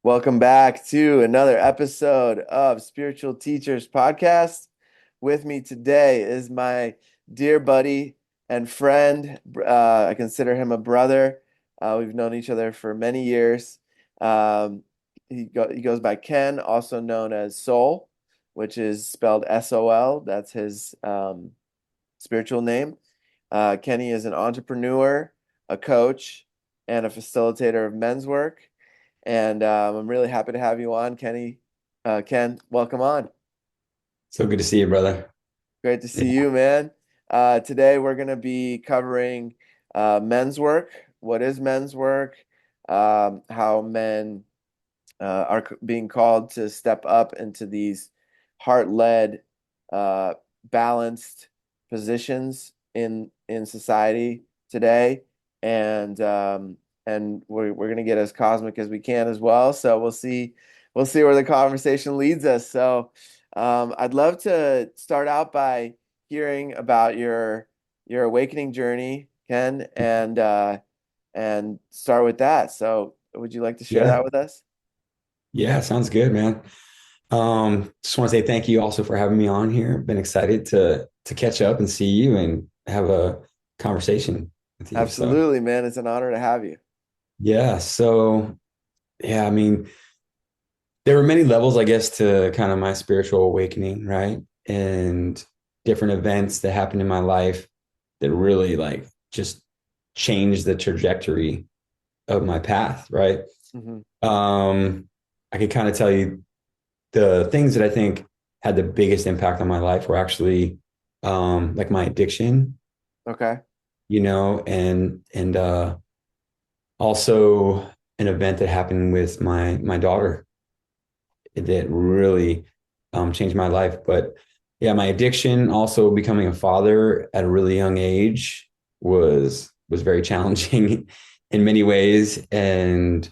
Welcome back to another episode of Spiritual Teachers Podcast. With me today is my dear buddy and friend. I consider him a brother. We've known each other for many years. Um, he goes by Ken, also known as Soul, which is spelled SOL. That's his spiritual name. Kenny is an entrepreneur, a coach, and a facilitator of men's work. And I'm really happy to have you on, Kenny. Ken, welcome on. So good to see you, brother. Great to see Yeah. you, man. Today we're going to be covering men's work. What is men's work? How men being called to step up into these heart-led, balanced positions in society today, and we're gonna get as cosmic as we can as well. So we'll see where the conversation leads us. So I'd love to start out by hearing about your awakening journey, Ken, and start with that. So would you like to share Yeah. that with us? Yeah. Sounds good, man. Just want to say thank you also for having me on here. Been excited to catch up and see you and have a conversation with you. So Absolutely, man. It's an honor to have you. yeah. So yeah, I mean, there were many levels, I guess, to kind of my spiritual awakening, right? And different events that happened in my life that really like just changed the trajectory of my path, right? Hmm. Um, I could kind of tell you the things that I think had the biggest impact on my life were actually like my addiction, Okay. and also an event that happened with my daughter that really changed my life. But yeah, my addiction, also becoming a father at a really young age was very challenging in many ways, and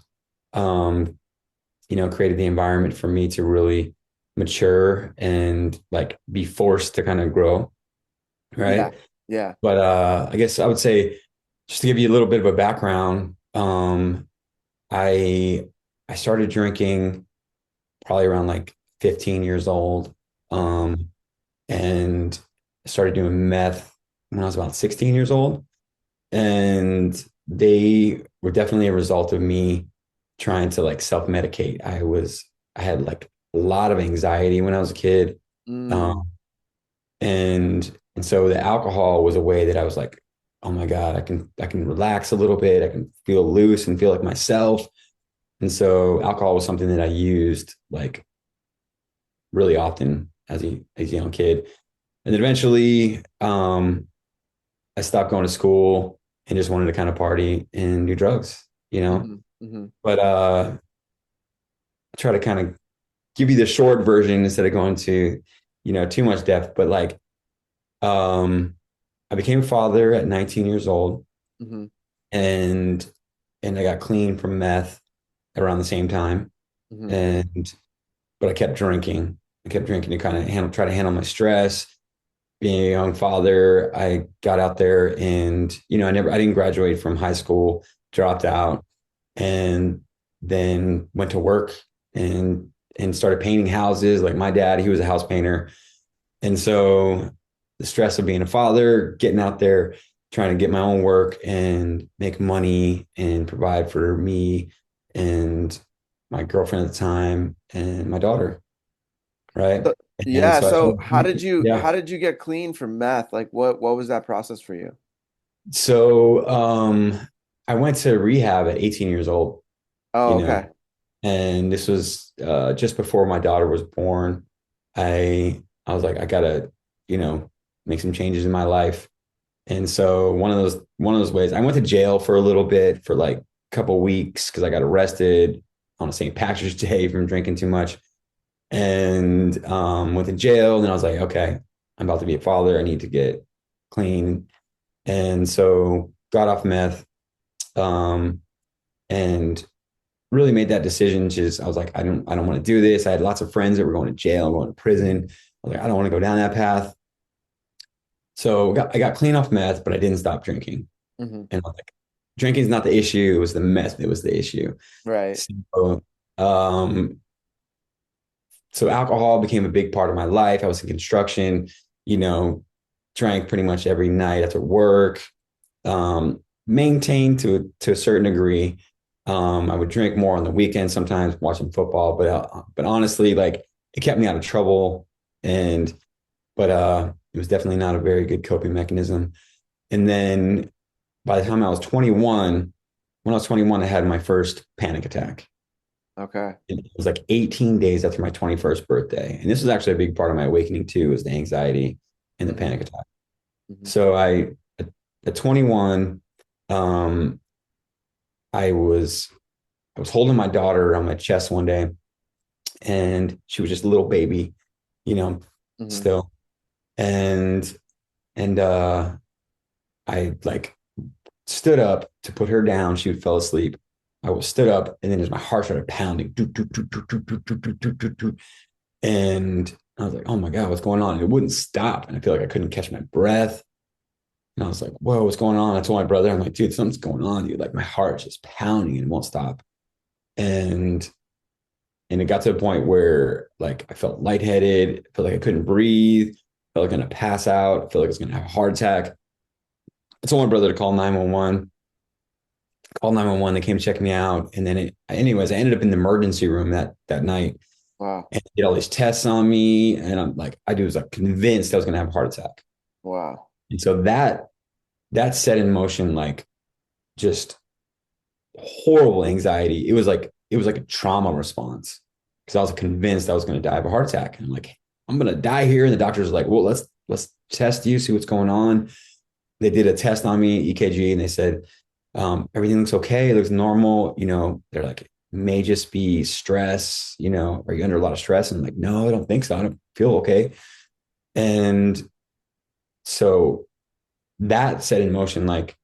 um, created the environment for me to really mature and like be forced to kind of grow, Yeah. right? Yeah. But I guess I would say, just to give you a little bit of a background, I I started drinking probably around like 15 years old, um, and I started doing meth when I was about 16 years old, and they were definitely a result of me trying to like self-medicate. I had like a lot of anxiety when I was a kid. Mm. Um, and so the alcohol was a way that I was like, oh my God, I can relax a little bit. I can feel loose and feel like myself. And so alcohol was something that I used like really often as a young kid. And then eventually I stopped going to school and just wanted to kind of party and do drugs. Hmm. Hmm. But I try to kind of give you the short version instead of going to, too much depth. But like um I became a father at 19 years old, Hmm. and I got clean from meth around the same time. Hmm. And but I kept drinking. I kept drinking to kind of try to handle my stress. Being a young father, I got out there and I didn't graduate from high school, dropped out, and then went to work and started painting houses. Like my dad, he was a house painter. And so the stress of being a father, getting out there, trying to get my own work and make money and provide for me and my girlfriend at the time and my daughter, right? So, And yeah. so I So started, how yeah. did you get clean from meth? Like what was that process for you? So I went to rehab at 18 years old, Oh, you okay. know, and this was just before my daughter was born. I was like, I gotta, make some changes in my life. And so one of those ways, I went to jail for a little bit for like a couple weeks because I got arrested on a St. Patrick's Day from drinking too much, and went to jail. And then I was like, okay, I'm about to be a father. I need to get clean. And so got off meth, um, and really made that decision. Just I was like, I don't want to do this. I had lots of friends that were going to jail, going to prison. I was like, I don't want to go down that path. So I got clean off meth, but I didn't stop drinking. Hmm. And I'm like, drinking is not the issue. It was the meth that was the issue. Right. So Um, so alcohol became a big part of my life. I was in construction, you know, drank pretty much every night after work, maintained to a certain degree. I would drink more on the weekends, sometimes watching football, but honestly, like it kept me out of trouble, and it was definitely not a very good coping mechanism. And then by the time I was 21, when I was 21, I had my first panic attack. Okay. It was like 18 days after my 21st birthday. And this was actually a big part of my awakening too, was the anxiety and the Hmm. panic attack. Hmm. So at 21, um, I was I was holding my daughter on my chest one day, and she was just a little baby, you know, Hmm. still. And and I like stood up to put her down. She fell asleep. I was stood up, and then as my heart started pounding, doot, doot, doot, doot, doot, doot, doot, doot, doot, doot, and I was like, "Oh my god, what's going on?" And it wouldn't stop, and I feel like I couldn't catch my breath. And I was like, "Whoa, what's going on?" I told my brother, "I'm like, dude, something's going on, dude. Like my heart's just pounding and it won't stop." And and it got to a point where like I felt lightheaded, felt like I couldn't breathe, felt like I'm gonna pass out, felt like I was gonna have a heart attack. I told my brother to call 911. Called 911. They came to check me out. And then anyways, I ended up in the emergency room that night Wow. and did all these tests on me. And I'm like, I was like convinced I was gonna have a heart attack. Wow. And so that set in motion like just horrible anxiety. It was like a trauma response because I was convinced I was going to die of a heart attack. And I'm like, I'm going to die here. And the doctor's like, well, let's test you, see what's going on. They did a test on me, EKG, and they said everything looks okay. It looks normal. They're like, may just be stress. Are you under a lot of stress? And I'm like, no, I don't think so. I don't feel okay. And so that set in motion like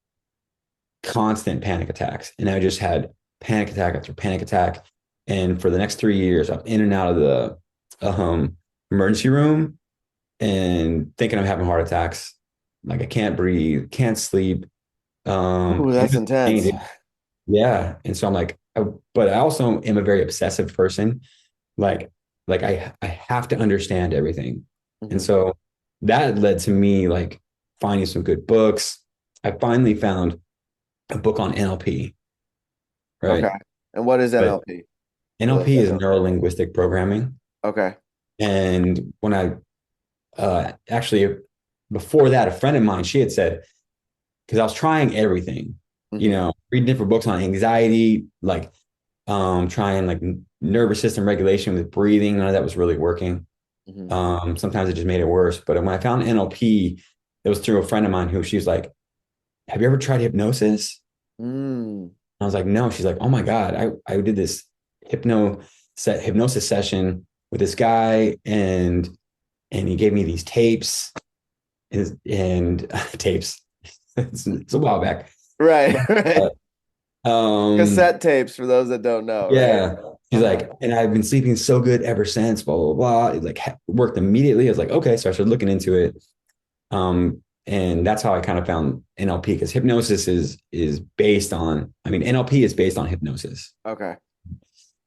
constant panic attacks. And I just had panic attack after panic attack. And for the next 3 years, I'm in and out of the emergency room and thinking I'm having heart attacks. Like I can't breathe, can't sleep. Ooh, And that's intense. yeah. And so I'm like, but I also am a very obsessive person. Like, like I have to understand everything. And Hmm. so that led to me like finding some good books. I finally found a book on NLP, Okay. right? And what is But NLP for those NLP that is don't know? neuro-linguistic programming. Okay. And when I actually before that, a friend of mine, she had said, because I was trying everything, Hmm. reading different books on anxiety, like trying like nervous system regulation with breathing. None of that was really working. Hmm. Sometimes it just made it worse. But when I found NLP, it was through a friend of mine who she's like, have you ever tried hypnosis? Mm. I was like, no. She's like, oh my God, I did this hypnosis session with this guy and he gave me these tapes and tapes. It's a while back. Right. But, Right. um, Cassette tapes for those that don't know, right? yeah. She's Uh-huh. like, and I've been sleeping so good ever since, blah, blah, blah. It like worked immediately. I was like, okay. So I started looking into it. And that's how I kind of found NLP because hypnosis is based on, I mean, NLP is based on hypnosis. Okay.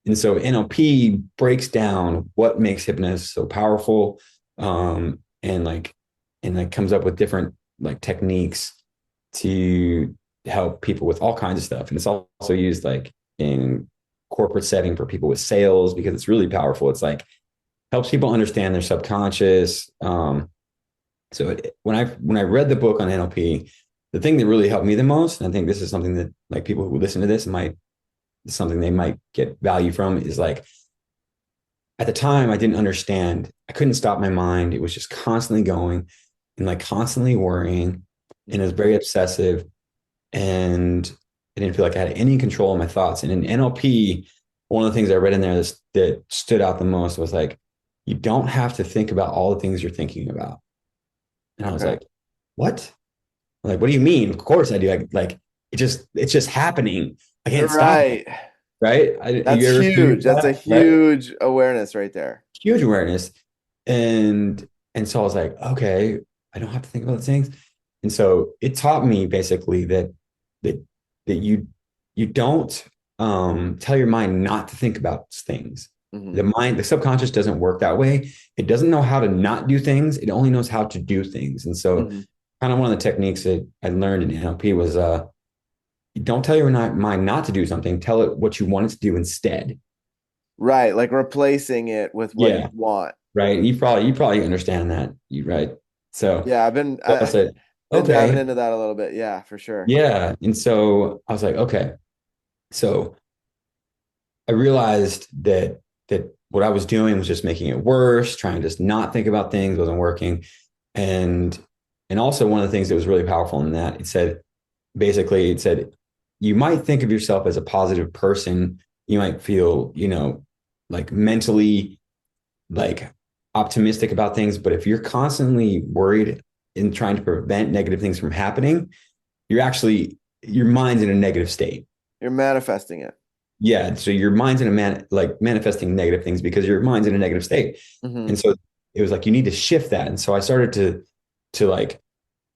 And so NLP breaks down what makes hypnosis so powerful, and like comes up with different like techniques to help people with all kinds of stuff. And it's also used like in corporate setting for people with sales because it's really powerful. It's like helps people understand their subconscious. When I read the book on NLP, the thing that really helped me the most, and I think this is something that like people who listen to this might something they might get value from, is like at the time I didn't understand. I couldn't stop my mind. It was just constantly going and like constantly worrying, and it was Hmm. very obsessive. And I didn't feel like I had any control of my thoughts. And in NLP, one of the things I read in there that stood out the most was like, you don't have to think about all the things you're thinking about. And I was Okay. like, what? I'm like, what do you mean? Of course I do. Like it's just happening. I can't stop it. Right. Right? That's You ever huge. experienced That's a that? Right? huge awareness right there. Huge awareness. And so I was like, okay, I don't have to think about those things. And so it taught me basically that that you don't tell your mind not to think about things. Hmm. The subconscious doesn't work that way. It doesn't know how to not do things. It only knows how to do things. And so Hmm. kind of one of the techniques that I learned in NLP was don't tell your mind not to do something. Tell it what you want it to do instead. Right, like replacing it with what you Yeah. want. Right. You probably understand that. You right. So Yeah, I've been I said, been diving okay. into that a little bit. Yeah, for sure. Yeah. And so I was like, okay. So I realized that what I was doing was just making it worse, trying to just not think about things wasn't working. And and also one of the things that was really powerful in that, it said, you might think of yourself as a positive person. You might feel, like mentally like optimistic about things, but if you're constantly worried and trying to prevent negative things from happening, your mind's in a negative state. You're manifesting it. Yeah. So your mind's in like manifesting negative things because your mind's in a negative state. Hmm. And so it was like you need to shift that. And so I started to like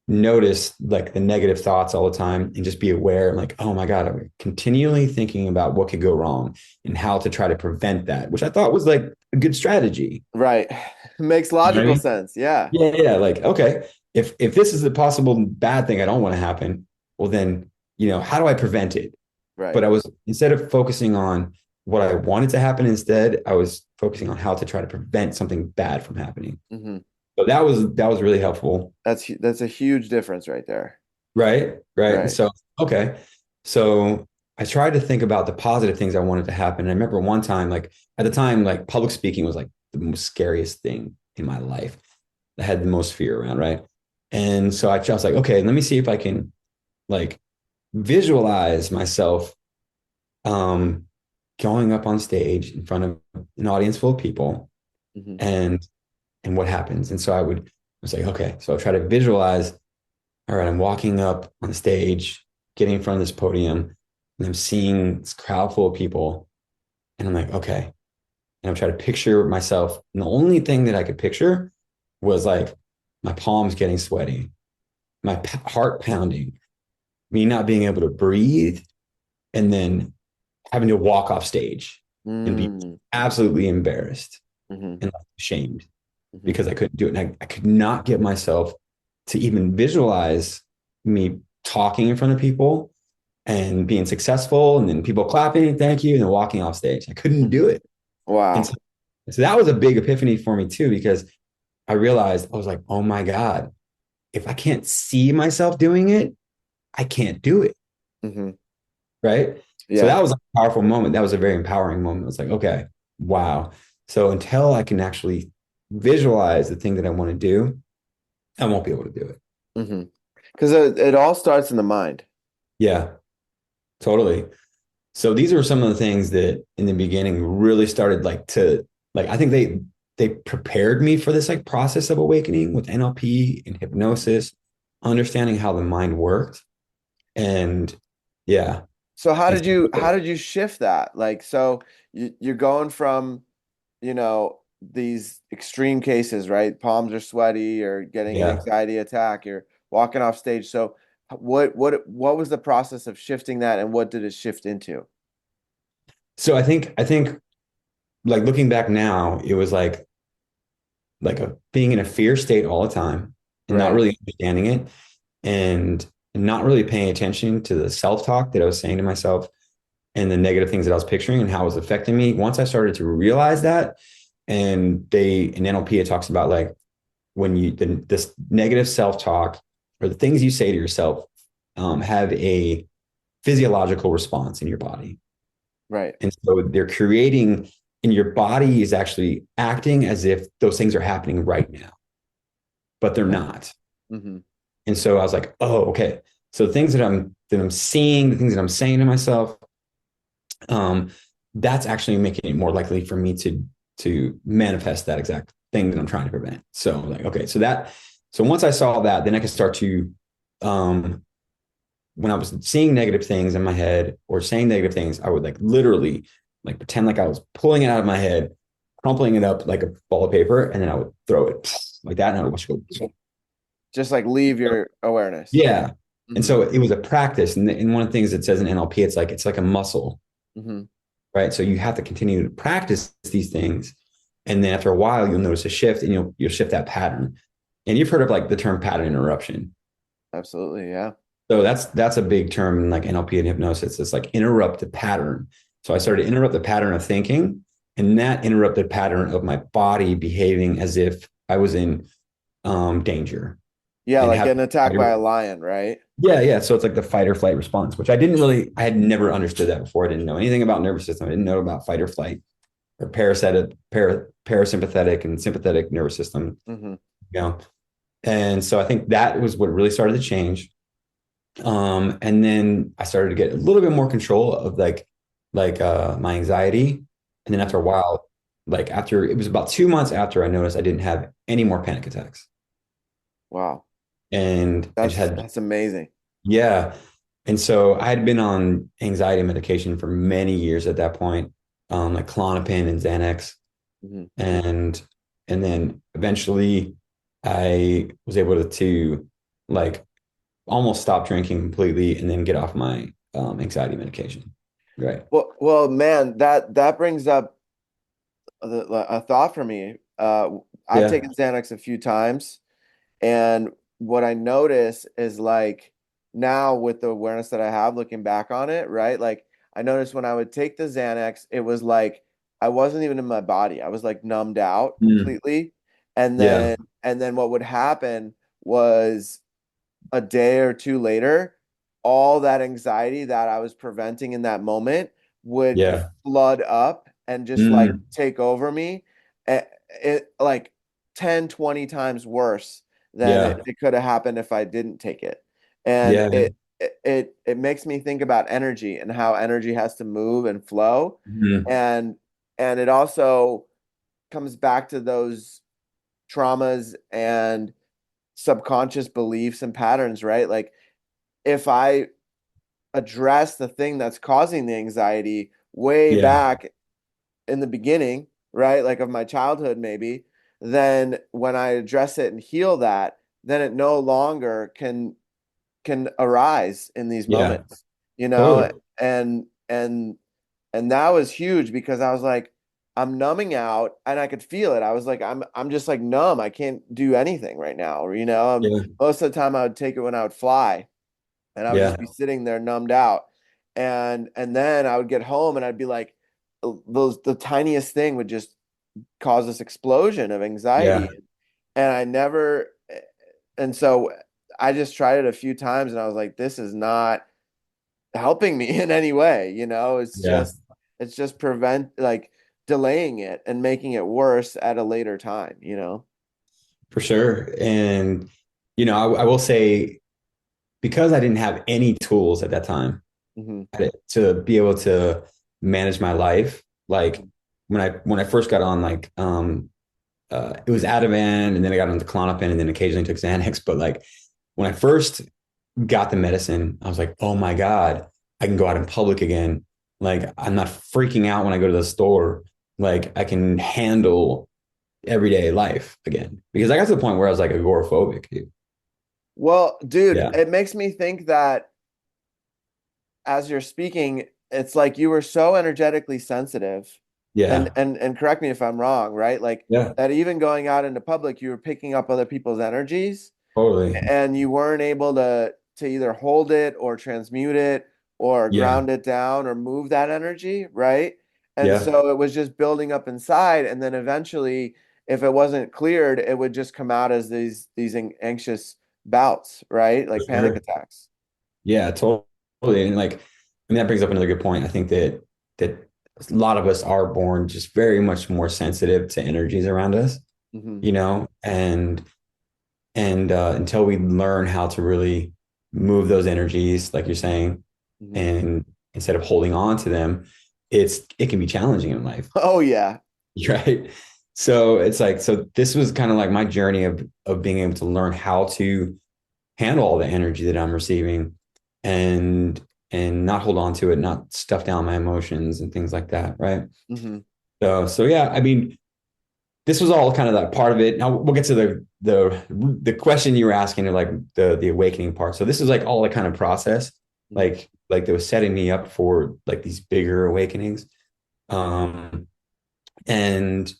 notice like the negative thoughts all the time and just be aware. I'm like, oh my God, I'm continually thinking about what could go wrong and how to try to prevent that, which I thought was like a good strategy. Right. Makes You know what I logical mean? sense. Yeah. Yeah, yeah. Like, okay, if this is the possible bad thing I don't want to happen, well then, how do I prevent it? Right. But I was instead of focusing on what I wanted to happen, instead, I was focusing on how to try to prevent something bad from happening. Hmm. So that was really helpful. That's a huge difference right there. Right. Right. And Right. so, okay. So I tried to think about the positive things I wanted to happen. And I remember one time, like at the time, like public speaking was like the most scariest thing in my life. I had the most fear around, right? And so I was like, okay, let me see if I can like visualize myself um going up on stage in front of an audience full of people Hmm. and what happens. And so I was like, okay, so I'll try to visualize, all right, I'm walking up on the stage, getting in front of this podium, and I'm seeing this crowd full of people. And I'm like, okay. And I'm trying to picture myself. And the only thing that I could picture was like my palms getting sweaty, my heart pounding, me not being able to breathe, and then having to walk off stage and be Mm. absolutely embarrassed Hmm. and ashamed Hmm. because I couldn't do it. And I could not get myself to even visualize me talking in front of people and being successful and then people clapping, thank you, and then walking off stage. I couldn't do it. And so, Wow. so that was a big epiphany for me too, because I realized I was like, oh my God, if I can't see myself doing it, I can't do it. Hmm. Right. So Yeah. that was a powerful moment. That was a very empowering moment. It was like, okay, wow. So until I can actually visualize the thing that I want to do, I won't be able to do it. Hmm. Because it all starts in the mind. Yeah, totally. So these are some of the things that in the beginning really started like I think they prepared me for this like process of awakening with NLP and hypnosis, understanding how the mind worked. And yeah. So how And did you shift that? Like, so you're going from, these extreme cases, right? Palms are sweaty or getting an yeah. anxiety attack, you're walking off stage. So what was the process of shifting that and what did it shift into? So I think like looking back now, it was like a being in a fear state all the time and not Right. really understanding it and not really paying attention to the self-talk that I was saying to myself and the negative things that I was picturing and how it was affecting me. Once I started to realize that, and in NLP it talks about like when this negative self-talk or the things you say to yourself have a physiological response in your body. Right. And so they're creating, and your body is actually acting as if those things are happening right now, but they're not. Hmm. And so I was like, oh, okay. So the things that I'm seeing, the things that I'm saying to myself, um, that's actually making it more likely for me to manifest that exact thing that I'm trying to prevent. So like, okay, so once I saw that, then I could start to um when I was seeing negative things in my head or saying negative things, I would like literally like pretend like I was pulling it out of my head, crumpling it up like a ball of paper, and then I would throw it like that, and I would watch it go. Just like leave your awareness. Yeah. And Hmm. so it was a practice. And one of the things it says in NLP, it's like a muscle. Hmm. right? So you have to continue to practice these things. And then after a while, you'll notice a shift and you'll shift that pattern. And you've heard of like the term pattern interruption. Absolutely. Yeah. So that's a big term in like NLP and hypnosis. It's like interrupt the pattern. So I started to interrupt the pattern of thinking, and that interrupted pattern of my body behaving as if I was in danger Yeah. and Like have getting attacked by a lion, right? yeah. So it's like the fight or flight response, which I had never understood that before. I didn't know anything about nervous system. I didn't know about fight or flight or parasympathetic and sympathetic nervous system, Hmm. you know. And so I think that was what really started to change. And then I started to get a little bit more control of my anxiety. And then Hmm. after a while, like after it was about 2 months after I noticed I didn't have any more panic attacks. Wow. And I just had, That's amazing. yeah. And so I had been on anxiety medication for many years at that point, like Klonopin and Xanax. Hmm. And and then eventually I was able to like almost stop drinking completely and then get off my anxiety medication. Right. Man, that brings up a thought for me. I've Yeah. taken Xanax a few times, and what I notice is like now with the awareness that I have looking back on it, right? Like I noticed when I would take the Xanax, it was like I wasn't even in my body. I was like numbed out Mm. completely. And Yeah. then what would happen was a day or two later, all that anxiety that I was preventing in that moment would Yeah. flood up and just like Mm. take over me. It like 10, 20 times worse than Yeah. it could have happened if I didn't take it. And Yeah. it makes me think about energy and how energy has to move and flow. Mm. And it also comes back to those traumas and subconscious beliefs and patterns, right? Like if I address the thing that's causing the anxiety way Yeah. back in the beginning, right? Like of my childhood, maybe, then when I address it and heal that, then it no longer can arise in these Yeah. moments, you know? Totally. And that was huge because I was like, I'm numbing out and I could feel it. I was like, I'm just like numb. I can't do anything right now. Or, Yeah. most of the time I would take it when I would fly and I would Yeah. just be sitting there numbed out. And then I would get home and I'd be like, the tiniest thing would just cause this explosion of Yeah. anxiety. And I never, and so I just tried it a few times and I was like, this is not helping me in any way, Yeah. it's just prevent like delaying it and making it worse at a later time. For sure. And I will say because I didn't have any tools at that time Hmm. to be able to manage my life, like when I first got on it was Ativan and then I got into Klonopin and then occasionally took Xanax. But like when I first got the medicine, I was like, oh my God, I can go out in public again. Like I'm not freaking out when I go to the store. Like I can handle everyday life again. Because I got to the point where I was like agoraphobic, dude. Well, dude, Yeah. it makes me think that as you're speaking, it's like you were so energetically sensitive. And Yeah. correct me if I'm wrong, right? Like Yeah. that even going out into public, you were picking up other people's energies Totally. and you weren't able to either hold it or transmute it or Yeah. ground it down or move that energy, right? And Yeah. so it was just building up inside, and then eventually, if it wasn't cleared, it would just come out as these anxious bouts, right? For Like panic sure. attacks. Yeah, totally. And like, I mean, that brings up another good point. I think that a lot of us are born just very much more sensitive to energies around us, Hmm. and until we learn how to really move those energies, like you're saying, Hmm. and instead of holding on to them, it can be challenging in life, Oh yeah. right? So it's like, so this was kind of like my journey of being able to learn how to handle all the energy that I'm receiving and not hold on to it, not stuff down my emotions and things like that, right? Hmm. So yeah, I mean, this was all kind of that part of it. Now we'll get to the question you were asking, like the awakening part. So this is like all the kind of process. Mhm. Like that was setting me up for like these bigger awakenings. Um, and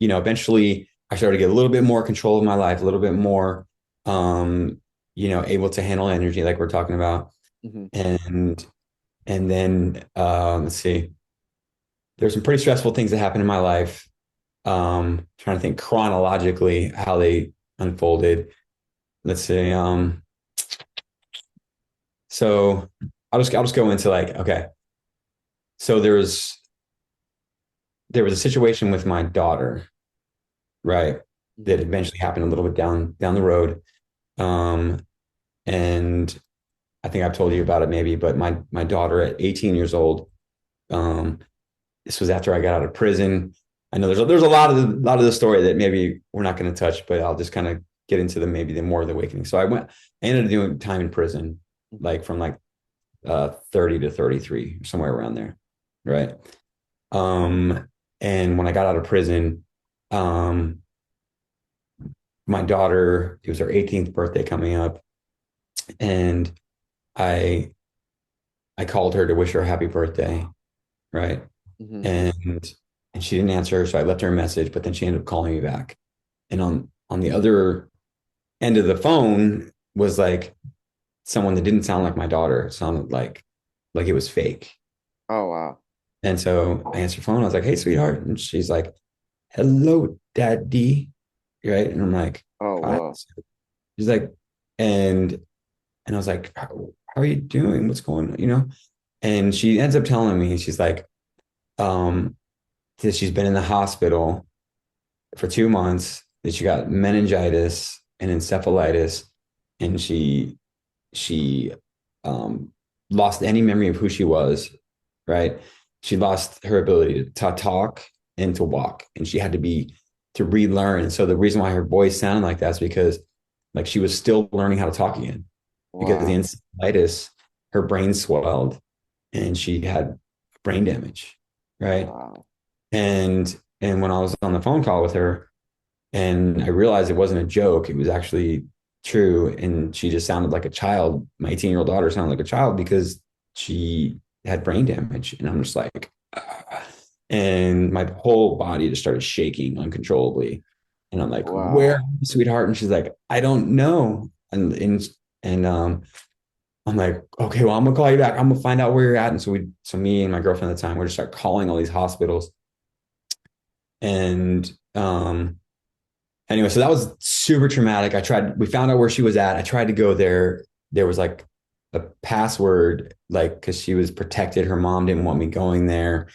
eventually I started to get a little bit more control of my life, a little bit more, um, able to handle energy like we're talking about. Mhm. And then let's see, there's some pretty stressful things that happened in my life. Trying to think chronologically how they unfolded. Let's see. So I'll just go into like, okay. So there was a situation with my daughter, right? That Mhm. eventually happened a little bit down the road. Um, and I think I've told you about it maybe, but my daughter at 18 years old, um, this was after I got out of prison. I know there's a lot of the story that maybe we're not going to touch, but I'll just kind of get into the maybe the more of the awakening. So I ended up doing time in prison, Mhm. like from like 30 to 33, somewhere around there, right? Um, and when I got out of prison, um, my daughter, it was her 18th birthday coming up, and I I called her to wish her a happy birthday, right? Mhm. And she didn't answer, so I left her a message, but then she ended up calling me back. And on the other end of the phone was like someone that didn't sound like my daughter. It sounded like it was fake. Oh, wow. And so I answered the phone. I was like, "Hey, sweetheart," and she's like, "Hello, daddy." Right? And I'm like, Oh, "Hi." whoa. She's like, and I was like, how are you doing? What's going on? And she ends up telling me, she's like, um, that she's been in the hospital for 2 months, that she got meningitis and encephalitis, and she um, lost any memory of who she was, right? She lost her ability to talk and to walk, and she had to relearn. And so the reason why her voice sounded like that is because like she was still learning how to talk again, because the Wow. encephalitis, her brain swelled and she had brain damage, right? Wow. And when I was on the phone call with her, and I realized it wasn't a joke, it was actually true. And she just sounded like a child. My 18-year-old daughter sounded like a child because she had brain damage. And I'm just like, ah. And my whole body just started shaking uncontrollably. And I'm like, where are Wow. you, sweetheart? And she's like, I don't know. And I'm like, okay, well, I'm gonna call you back. I'm gonna find out where you're at. And so me and my girlfriend at the time, we just start calling all these hospitals. And anyway, so that was super traumatic. We found out where she was at. I tried to go there. There was like a password, like, because she was protected. Her mom didn't want me going there.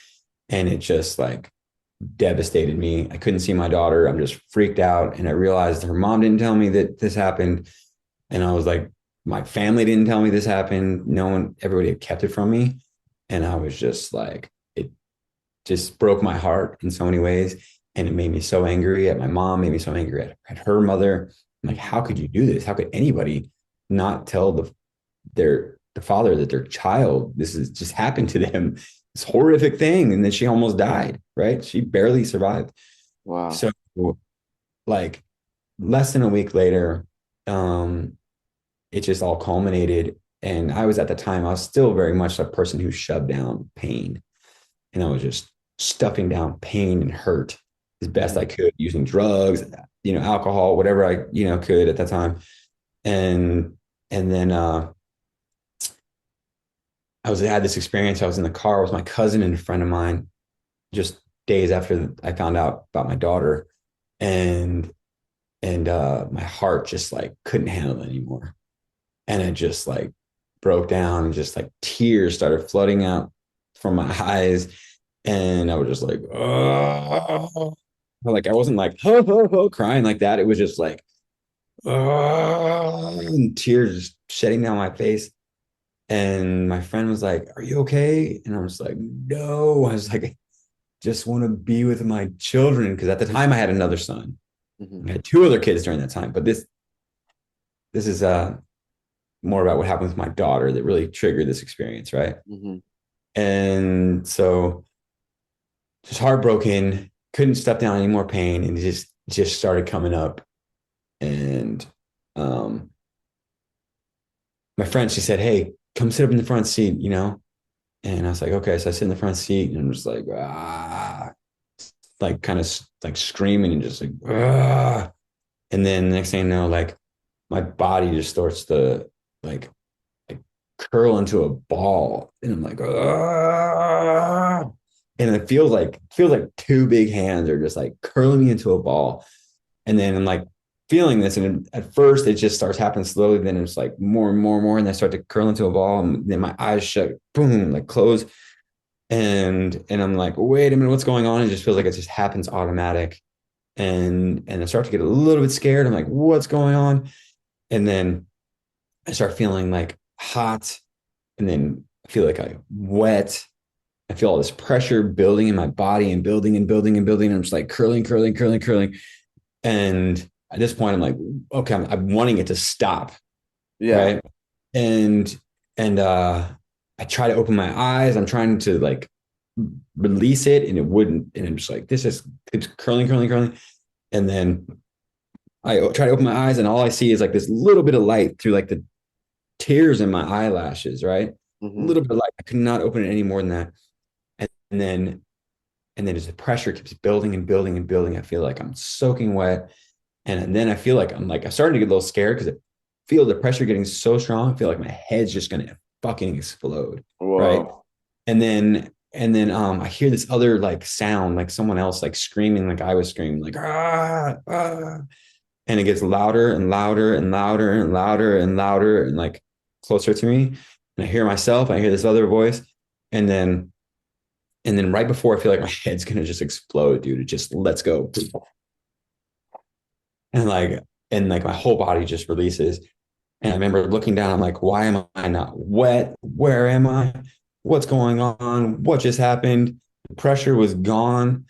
And it just like devastated me. I couldn't see my daughter. I'm just freaked out. And I realized her mom didn't tell me that this happened. And I was like, my family didn't tell me this happened. No one, everybody had kept it from me. And I was just like, it just broke my heart in so many ways. And it made me so angry at my mom, made me so angry at her mother. I'm like, Mhm. how could you do this? How could anybody not tell the father that their child, this has just happened to them, this horrific thing, and then she almost died, right? She barely survived. Wow. So like less than a week later, um, it just all culminated. And I was at the time, I was still very much a person who shoved down pain. And I was just stuffing down pain and hurt as best I Mhm. could using drugs, alcohol, whatever I, could at that time. And then I had this experience. I was in the car with my cousin and a friend of mine just days after I found out about my daughter. And my heart just like couldn't handle it anymore. And it just like broke down and just like tears started flooding out from my eyes. And I was just like, oh, like I wasn't like ho ho ho crying like that. It was just like, oh, and tears just shedding down my face. And my friend was like, "Are you okay?" And I was like, "No." I was like, "I just want to be with my children." Because at the time I had another son. Mhm. I had two other kids during that time. But this is more about what happened with my daughter that really triggered this experience, right? Mhm. And so just heartbroken, couldn't step down any more pain, and it just started coming up. And um, my friend, she said, "Hey." come sit up in the front seat, you know? And I was like, okay. So I sit in the front seat and I'm just like, like kind of like screaming and just like, ah. And then the next thing I know, like my body just starts to like, like curl into a ball. And I'm like, ah. And it feels like two big hands are just like curling me into a ball. And then I'm like feeling this. And at first it just starts happening slowly. Then it's like more and more and more. And I start to curl into a ball. And then my eyes shut, boom, like close. And I'm like, wait a minute, what's going on? It just feels like it just happens automatic. And I start to get a little bit scared. I'm like, what's going on? And then I start feeling like hot. And then I feel like I'm wet. I feel all this pressure building in my body and building and building and building. And I'm just like curling, curling, curling, curling. And at this point, I'm like, okay, I'm wanting it to stop. Yeah. Right. And and I try to open my eyes. I'm trying to like release it and it wouldn't. And I'm just like, it's curling, curling, curling. And then I try to open my eyes and all I see is like this little bit of light through like the tears in my eyelashes, right? A Hmm. little bit of light. I could not open it any more than that. And then as the pressure keeps building and building and building, I feel like I'm soaking wet. And then I feel like I'm starting to get a little scared because I feel the pressure getting so strong. I feel like my head's just gonna fucking explode. Right. Whoa. And then I hear this other like sound, like someone else like screaming, like I was screaming, like ah. And it gets louder and louder and louder and louder and louder and like closer to me. And I hear myself, I hear this other voice, and then right before I feel like my head's gonna just explode, dude, it just lets go. And like my whole body just releases. And I remember looking down, I'm like, why am I not wet? Where am I? What's going on? What just happened? The pressure was gone.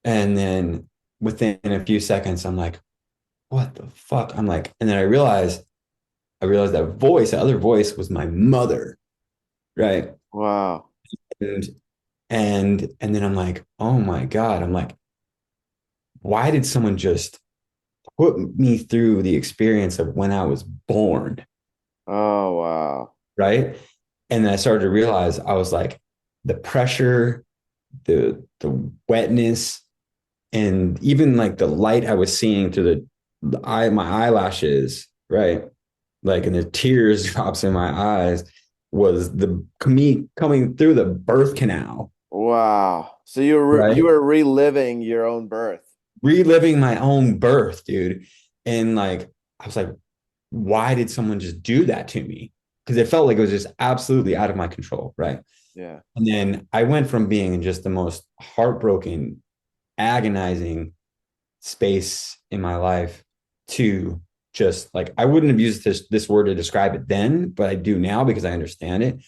And then within a few seconds, I'm like, what the fuck? I'm like, and then I realized that voice, the other voice was my mother, right? Wow. And and then I'm like, oh my God. I'm like, why did someone just put me through the experience of when I was born? Oh, wow. Right. And then I started to realize I was like, the pressure, the wetness, and even like the light I was seeing through my eyelashes, right? Like, and the tears drops in my eyes was the me coming through the birth canal, Wow. So you right? were reliving your own birth. Reliving my own birth, dude. And like, I was like, why did someone just do that to me? Because it felt like it was just absolutely out of my control, right? Yeah. And then I went from being in just the most heartbroken, agonizing space in my life to just like I wouldn't have used this word to describe it then, but I do now because I understand it.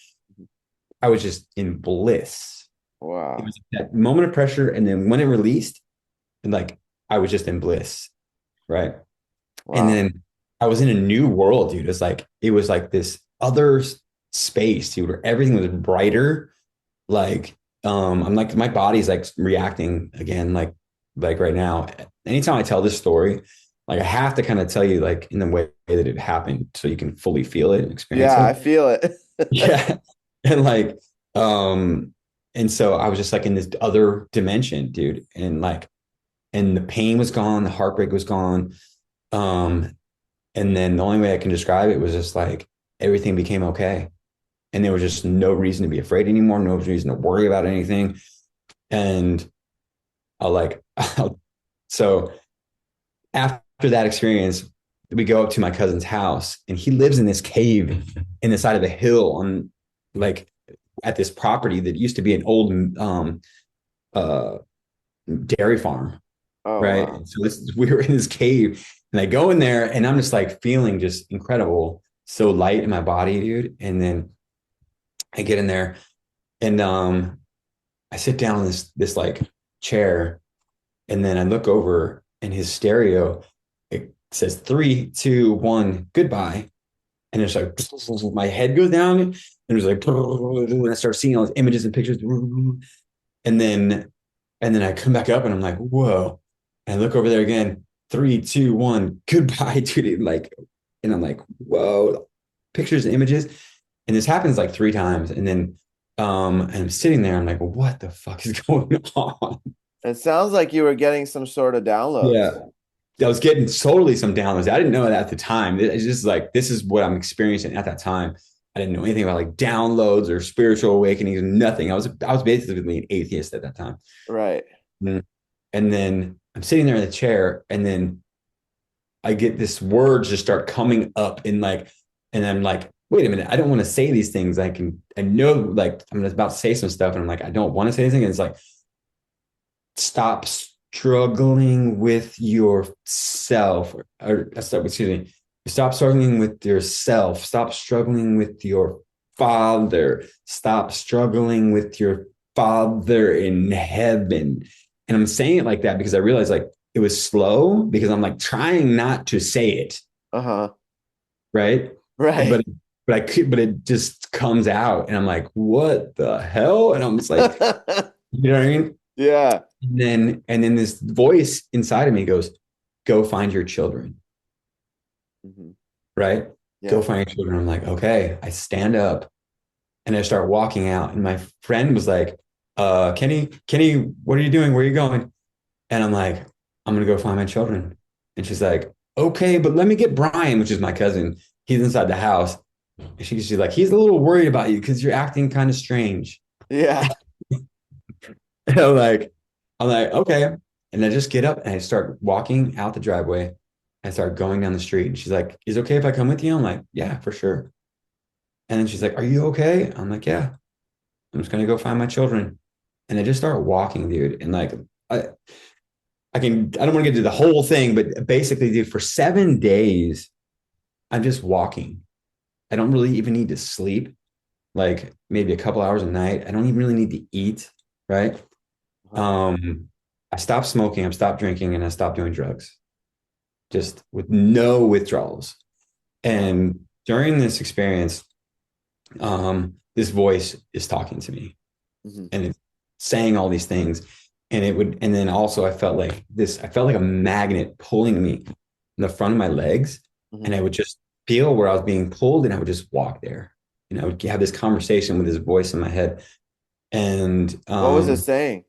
I was just in bliss. It Wow. was that moment of pressure, and then when it released, and like I was just in bliss, right? And Wow. then I was in a new world, dude. It was like this other space, dude, where everything was brighter. Like, I'm like my body's like reacting again, like right now. Anytime I tell this story, like I have to kind of tell you like in the way that it happened so you can fully feel it and experience Yeah, I it. feel it. Yeah. And like, um, and so I was just like in this other dimension, dude. And the pain was gone, the heartbreak was gone. Um, and then the only way I can describe it was just like everything became okay. And there was just no reason to be afraid anymore, no reason to worry about anything. And I like, so after that experience, we go up to my cousin's house and he lives in this cave in the side of a hill on like at this property that used to be an old uh, dairy farm. Oh, Right. wow. And so we were in this cave and I go in there and I'm just like feeling just incredible, so light in my body, dude. And then I get in there and I sit down in this like chair, and then I look over and his stereo, it says 3, 2, 1, goodbye. And it's like my head goes down and it's like and I start seeing all these images and pictures. And then I come back up and I'm like, whoa. And I look over there again, 3, 2, 1, goodbye, dude. Like, and I'm like, whoa, pictures and images. And this happens like 3 times. And then and I'm sitting there, I'm like, what the fuck is going on? It sounds like you were getting some sort of Yeah. downloads. I was getting totally some downloads. I didn't know that at the time. It's just like, this is what I'm experiencing at that time. I didn't know anything about like downloads or spiritual awakenings, nothing. I was basically an atheist at that time. Right. And then I'm sitting there in the chair, and then I get this words just start coming up in like, and I'm like, wait a minute, I don't want to say these things. I know like I'm about to say some stuff, and I'm like, I don't want to say anything. And it's like, stop struggling with yourself, or excuse me, stop struggling with yourself, stop struggling with your father, stop struggling with your father in heaven. And I'm saying it like that because I realized like it was slow because I'm like trying not to say it, Uh-huh. right? Right. But but it just comes out, and I'm like, what the hell? And I'm just like, you know what I mean? Yeah. And then this voice inside of me goes, go find your children, Hmm. right? Go Yeah. find your children. I'm like, okay. I stand up and I start walking out. And my friend was like, Kenny, what are you doing? Where are you going? And I'm like, I'm gonna go find my children. And she's like, okay, but let me get Brian, which is my cousin. He's inside the house. And she's like, he's a little worried about you because you're acting kind of strange. Yeah. And I'm like, okay. And I just get up and I start walking out the driveway. I start going down the street. And she's like, is it okay if I come with you? I'm like, yeah, for sure. And then she's like, are you okay? I'm like, yeah, I'm just gonna go find my children. And I just start walking, dude. And like I I don't want to get to the whole thing, but basically, dude, for 7 days, I'm just walking. I don't really even need to sleep, like maybe a couple hours a night. I don't even really need to eat, right? Uh-huh. Um, I stopped smoking, I stopped drinking, and I stopped doing drugs, just with no withdrawals. Wow. And during this experience, this voice is talking to me, Hmm. and it's saying all these things. And then also I felt like a magnet pulling me in the front of my legs. And Hmm. I would just feel where I was being pulled, and I would just walk there. And I would have this conversation with this voice in my head. And What was it saying?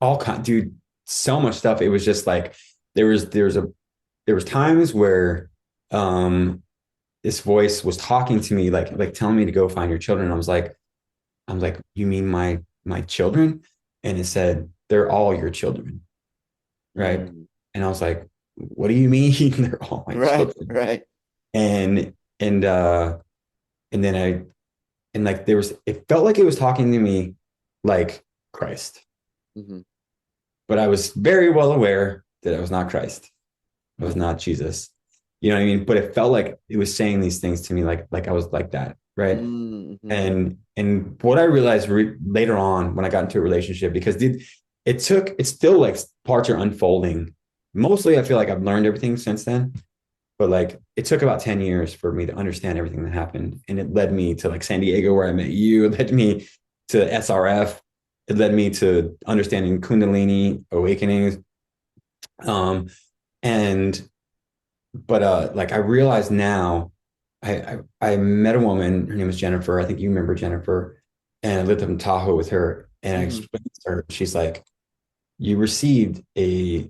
all kind, dude, so much stuff. It was just like there was there's a there was times where this voice was talking to me, like telling me to go find your children. I'm like, you mean my children? And it said, they're all your children, right? Mm. And I was like, what do you mean they're all my Right. children? Right. And and and then like it felt like it was talking to me like Christ, Hmm. but I was very well aware that I was not Christ. I was not Jesus. You know what I mean? But it felt like it was saying these things to me like I was like that, right? Mm-hmm. And what I realized later on when I got into a relationship, because it's still like parts are unfolding. Mostly, I feel like I've learned everything since then, but like it took about 10 years for me to understand everything that happened, and it led me to like San Diego where I met you. It led me to SRF. It led me to understanding Kundalini awakenings. Um, and but like I realize now, I met a woman. Her name was Jennifer. I think you remember Jennifer. And I lived up in Tahoe with her. And I Hmm. explained to her, she's like, you received a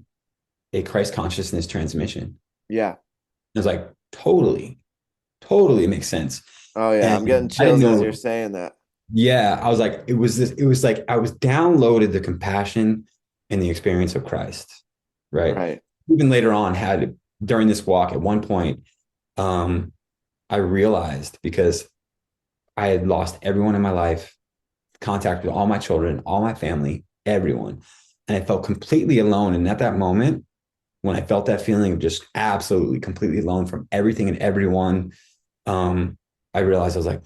Christ consciousness transmission. Yeah. I was like, totally, totally makes sense. Oh yeah. I'm getting And I didn't chills as you're know. saying that. Yeah, I was like, it was like I was downloaded the compassion and the experience of Christ, right? Right. Even later on, had during this walk at one point, um, I realized because I had lost everyone in my life, contact with all my children, all my family, everyone. And I felt completely alone. And at that moment, when I felt that feeling of just absolutely completely alone from everything and everyone, I realized I was like,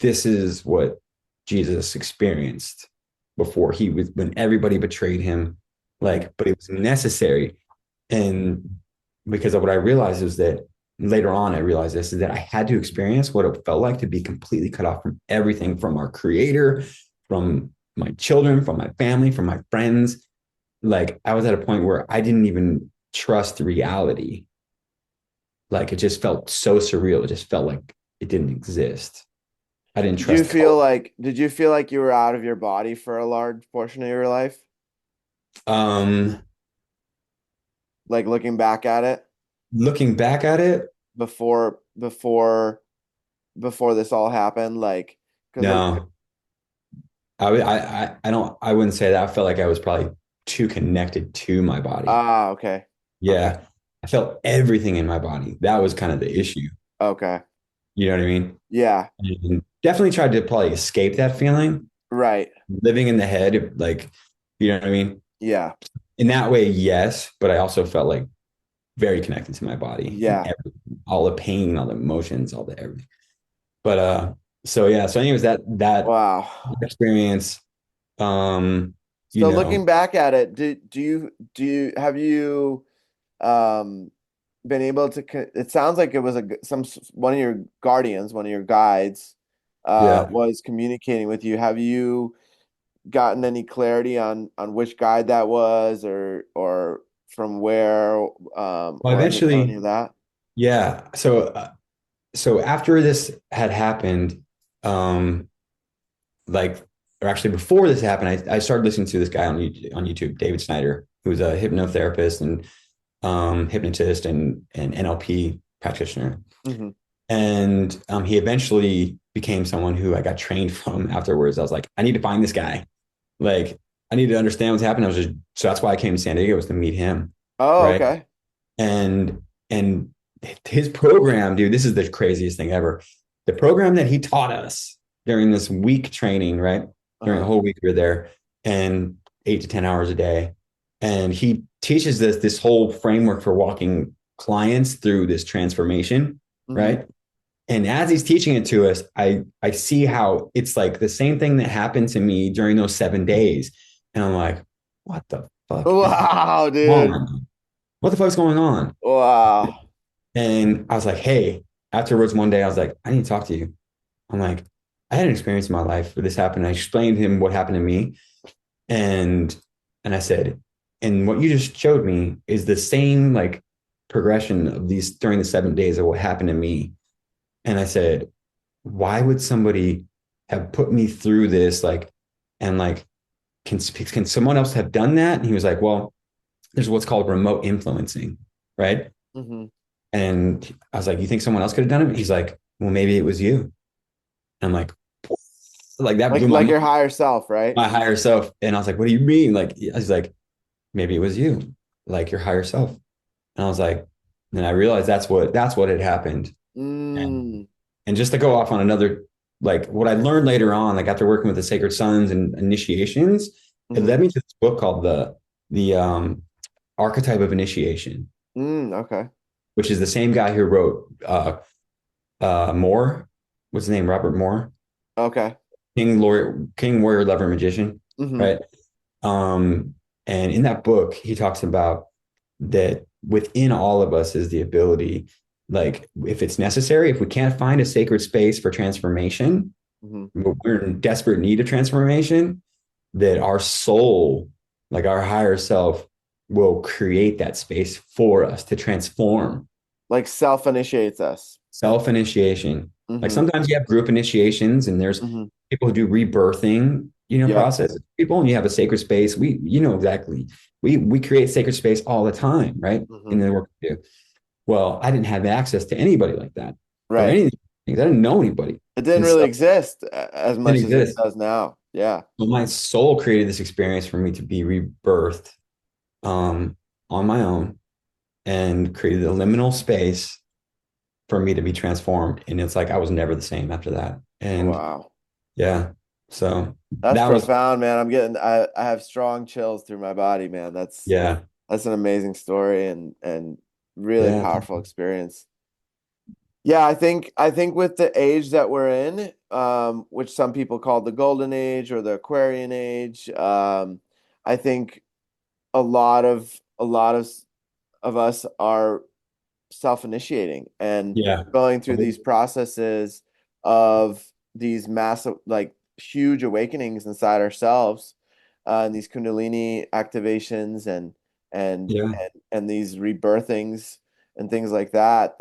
this is what Jesus experienced before he was when everybody betrayed him. Hmm. Like, but it was necessary. And because of what I realized is that later on, I realized this is that I had to experience what it felt like to be completely cut off from everything, from our creator, from my children, from my family, from my friends. Like I was at a point where I didn't even trust reality. Like it just felt so surreal. It just felt like it didn't exist. I didn't trust Did you feel like you were out of your body for a large portion of your life? um Like looking back at it looking back at it, before before this all happened, like because no. I don't, I wouldn't say that. I felt like I was probably too connected to my body. okay. Okay. Yeah. I felt everything in my body. That was kind of the issue. Okay. You know what I mean? Yeah. And definitely tried to probably escape that feeling, Right. living in the head, like, you know what I mean? Yeah. In that way, yes, but I also felt like very connected to my body and Yeah. everything, all the pain, all the emotions, all the everything. But so yeah, so anyways, that Wow. experience, um, you So know, looking back at it, do you have you um been able to it sounds like it was one of your guardians, one of your guides yeah. was communicating with you. Have you gotten any clarity on which guide that was or from where Well, or any eventually, of that? yeah. So after this had happened, um, like, or actually before this happened, I started listening to this guy on YouTube, David Snyder, who's a hypnotherapist and hypnotist and NLP practitioner. Hmm. And he eventually became someone who I got trained from afterwards. I was like, I need to find this guy. Like, I need to understand what's happening. I was just so that's why I came to San Diego was to meet him, Oh, right? okay. And his program, dude, this is the craziest thing ever. The program that he taught us during this week training, right? During the Uh-huh. whole week we were there, and 8 to 10 hours a day. And he teaches this whole framework for walking clients through this transformation, Hmm. right? And as he's teaching it to us, I see how it's like the same thing that happened to me during those 7 days. And I'm like, what the fuck is going Wow, dude. on? What the fuck's going on? Wow. And I was like, hey, afterwards one day, I was like, I need to talk to you. I'm like, I had an experience in my life where this happened. I explained to him what happened to me. And I said, and what you just showed me is the same like progression of these during the 7 days of what happened to me. And I said, why would somebody have put me through this? Like, and like, can someone else have done that? And he was like, well, there's what's called remote influencing, right? Hmm. And I was like, you think someone else could have done it? He's like, well, maybe it was you. And I'm like that blew my Like mind, your higher self, right? my higher self. And I was like, what do you mean? Like, I was like, maybe it was you, like your higher self. And I was like, and I realized that's what had happened. And Mm. just to go off on another, like what I learned later on, like after working with the Sacred Sons and initiations, it Hmm. led me to this book called the Archetype of Initiation, Okay. which is the same guy who wrote Moore. What's his name? Robert Moore. Okay. King, Warrior, Lover, Magician, Hmm. right? Um, and in that book, he talks about that within all of us is the ability, like if it's necessary, if we can't find a sacred space for transformation, Hmm. we're in desperate need of transformation, that our soul, like our higher self, will create that space for us to transform. Like self initiates us. Self initiation. Like Hmm. sometimes you have group initiations and there's Hmm. people who do rebirthing, Yep. process people, and you have a sacred space. You know exactly. We create sacred space all the time, right? Hmm. In the work we do. Well, I didn't have access to anybody like that or Right. anything. I didn't know anybody. It didn't And really so exist as it didn't much as it exist. does now. Yeah. But my soul created this experience for me to be rebirthed um, on my own and created a liminal space for me to be transformed. And it's like I was never the same after that. And Wow. yeah, so That's that was, profound, man. I have strong chills through my body, man. yeah, That's an amazing story and really yeah, powerful experience. Yeah, I think with the age that we're in, which some people call the golden age or the Aquarian age, I think a lot of us are self-initiating and yeah, going through these processes of these massive, like huge awakenings inside ourselves, and these Kundalini activations yeah, and these rebirthings and things like that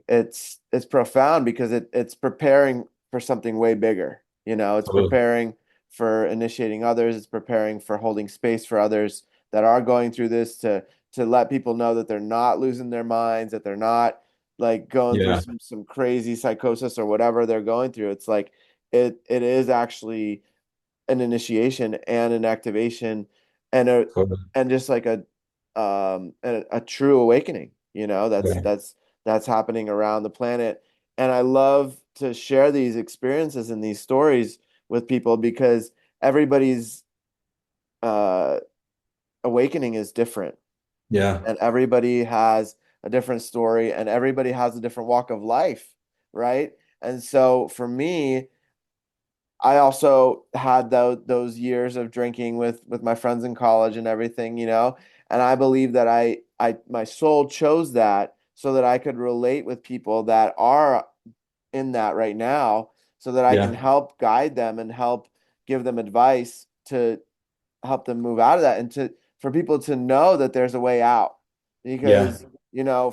it's profound because it's preparing for something way bigger. It's Totally. preparing for initiating others, it's preparing for holding space for others that are going through this to let people know that they're not losing their minds, that they're not like going through Yeah. some crazy psychosis or whatever they're going through. It's like it is actually an initiation and an activation and a Totally. and just like a true awakening, Yeah. that's happening around the planet. And I love to share these experiences and these stories with people because everybody's uh awakening is different, Yeah. and everybody has a different story, and everybody has a different walk of life, right? And so for me, I also had those years of drinking with my friends in college and everything, and I believe that my soul chose that so that I could relate with people that are in that right now, so that I can Yeah. help guide them and help give them advice to help them move out of that, and to for people to know that there's a way out. Yeah. Because,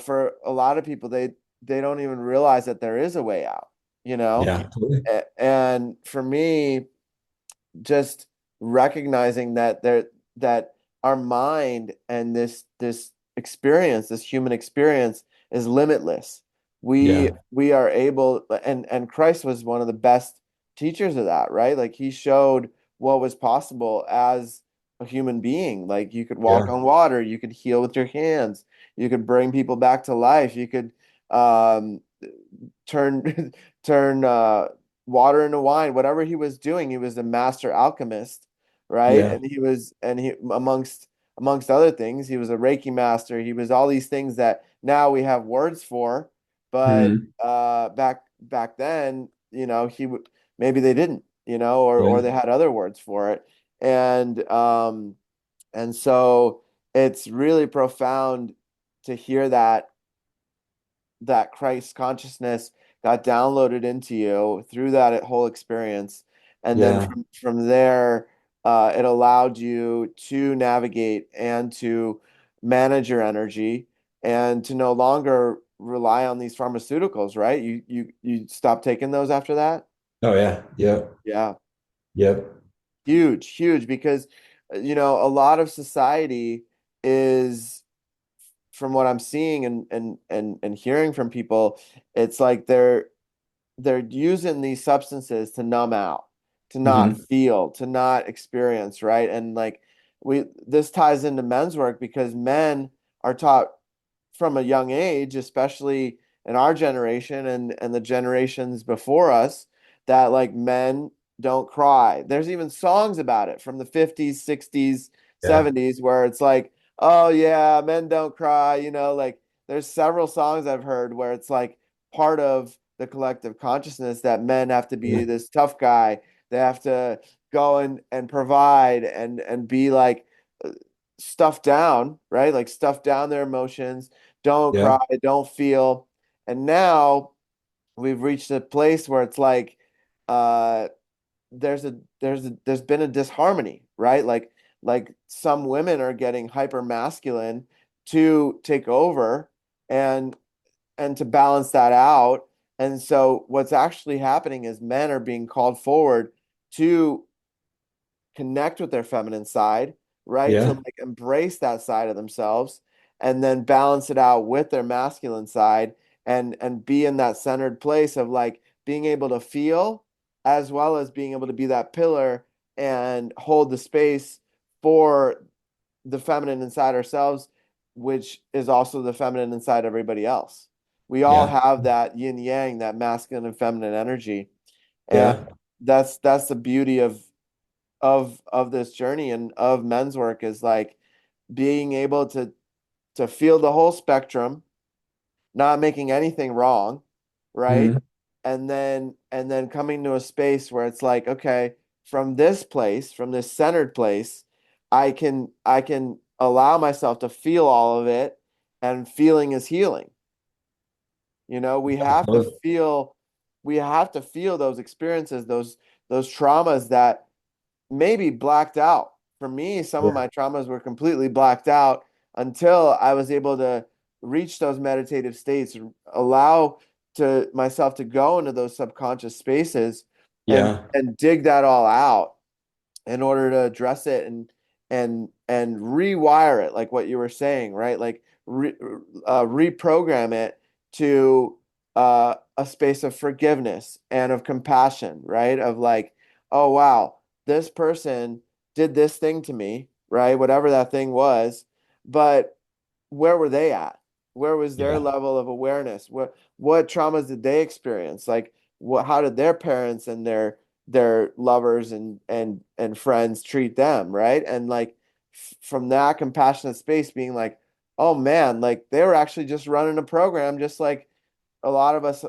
for a lot of people, they don't even realize that there is a way out, you know? Yeah. Totally. And for me, just recognizing that our mind and this experience, this human experience, is limitless. We Yeah. we are able, and Christ was one of the best teachers of that, right? Like he showed what was possible as a human being. Like you could walk Yeah. on water, you could heal with your hands, you could bring people back to life, you could turn turn water into wine. Whatever he was doing, he was a master alchemist, right? Yeah. And he amongst other things, he was a Reiki master. He was all these things that now we have words for, but Mhm. back then, he would maybe they didn't, or Yeah. they had other words for it. And so it's really profound to hear that Christ consciousness got downloaded into you through that whole experience. And then Yeah. from there, it allowed you to navigate and to manage your energy and to no longer rely on these pharmaceuticals, right? You stopped taking those after that? Oh yeah. Yep. Yeah. Yep. Huge, huge, because a lot of society is, from what I'm seeing and hearing from people, it's like they're using these substances to numb out, to not Hmm. feel, to not experience, right? And like this ties into men's work because men are taught from a young age, especially in our generation and the generations before us, that like men don't cry. There's even songs about it from the 50s, 60s, Yeah. 70s where it's like, oh yeah, men don't cry, like there's several songs I've heard where it's like part of the collective consciousness that men have to be Yeah. this tough guy. They have to go and provide and be like uh, stuff down, right? Like stuff down their emotions, don't Yeah. cry, don't feel. And now we've reached a place where it's like uh there's been a disharmony, right? Like some women are getting hyper masculine to take over and and to balance that out. And so what's actually happening is men are being called forward to connect with their feminine side, right? To Yeah. like embrace that side of themselves and then balance it out with their masculine side and be in that centered place of like being able to feel as well as being able to be that pillar and hold the space for the feminine inside ourselves, which is also the feminine inside everybody else. We all Yeah. have that yin yang, that masculine and feminine energy. And Yeah. that's the beauty of this journey and of men's work, is like being able to feel the whole spectrum, not making anything wrong, right? Hmm. And then coming to a space where it's like, okay, from this place, from this centered place, I can allow myself to feel all of it, and feeling is healing. We have to Totally. feel those experiences, those traumas that maybe blacked out. For me, some of Yeah. my traumas were completely blacked out until I was able to reach those meditative states, allow to myself to go into those subconscious spaces Yeah. and dig that all out in order to address it and rewire it, like what you were saying, right? Like reprogram it to a space of forgiveness and of compassion, right? Of like, oh wow, this person did this thing to me, right? Whatever that thing was, but where were they at? Where was their Yeah. level of awareness? What traumas did they experience? Like what how did their parents and their lovers and friends treat them, right? And like from that compassionate space being like, oh man, like they were actually just running a program just like a lot of us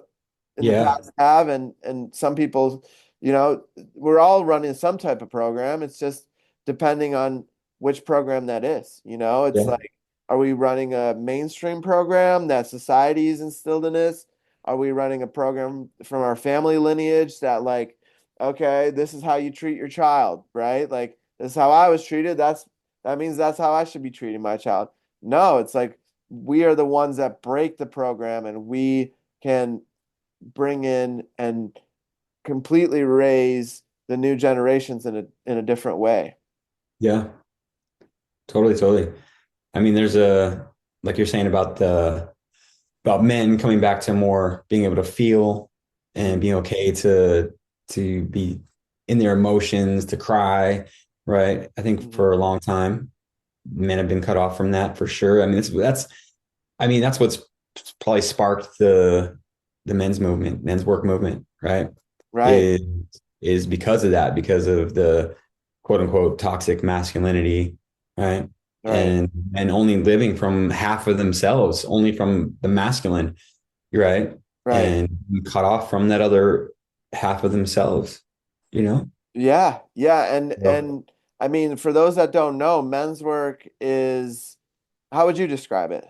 in the Yeah. past have and some people, we're all running some type of program. It's just depending on which program that is. It's Yeah. like, are we running a mainstream program that society's instilled in us? Are we running a program from our family lineage that like, okay, this is how you treat your child, right? Like this is how I was treated. That means that's how I should be treating my child. No, it's like we are the ones that break the program and we can bring in and completely raise the new generations in a different way. Yeah. Totally, totally. I mean, there's a like you're saying about the about men coming back to more being able to feel and Mm, being okay to be in their emotions, to cry, right? I think mhm. for a long time, men have been cut off from that for sure. I mean, that's I mean, that's what's probably sparked the men's movement, men's work movement, right? Right, Is is because of that, because of the quote unquote toxic masculinity, right? right, And only living from half of themselves, only from the masculine, right? right. And cut off from that other half of themselves, you know? Yeah, yeah, and So, and I mean, for those that don't know, men's work is how would you describe it?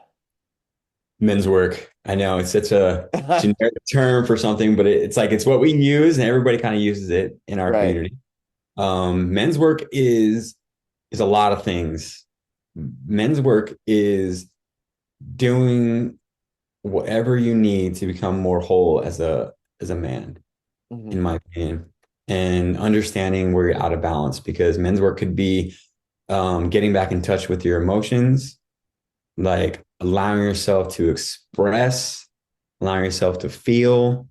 men's work. I know it's such a generic term for something, but it's like it's what we use and everybody kind of uses it in our Right. community. Men's work is a lot of things. Men's work is doing whatever you need to become more whole as a man, in Hmm. my opinion, and understanding where you're out of balance. Because men's work could be getting back in touch with your emotions, like allowing yourself to express, allowing yourself to feel,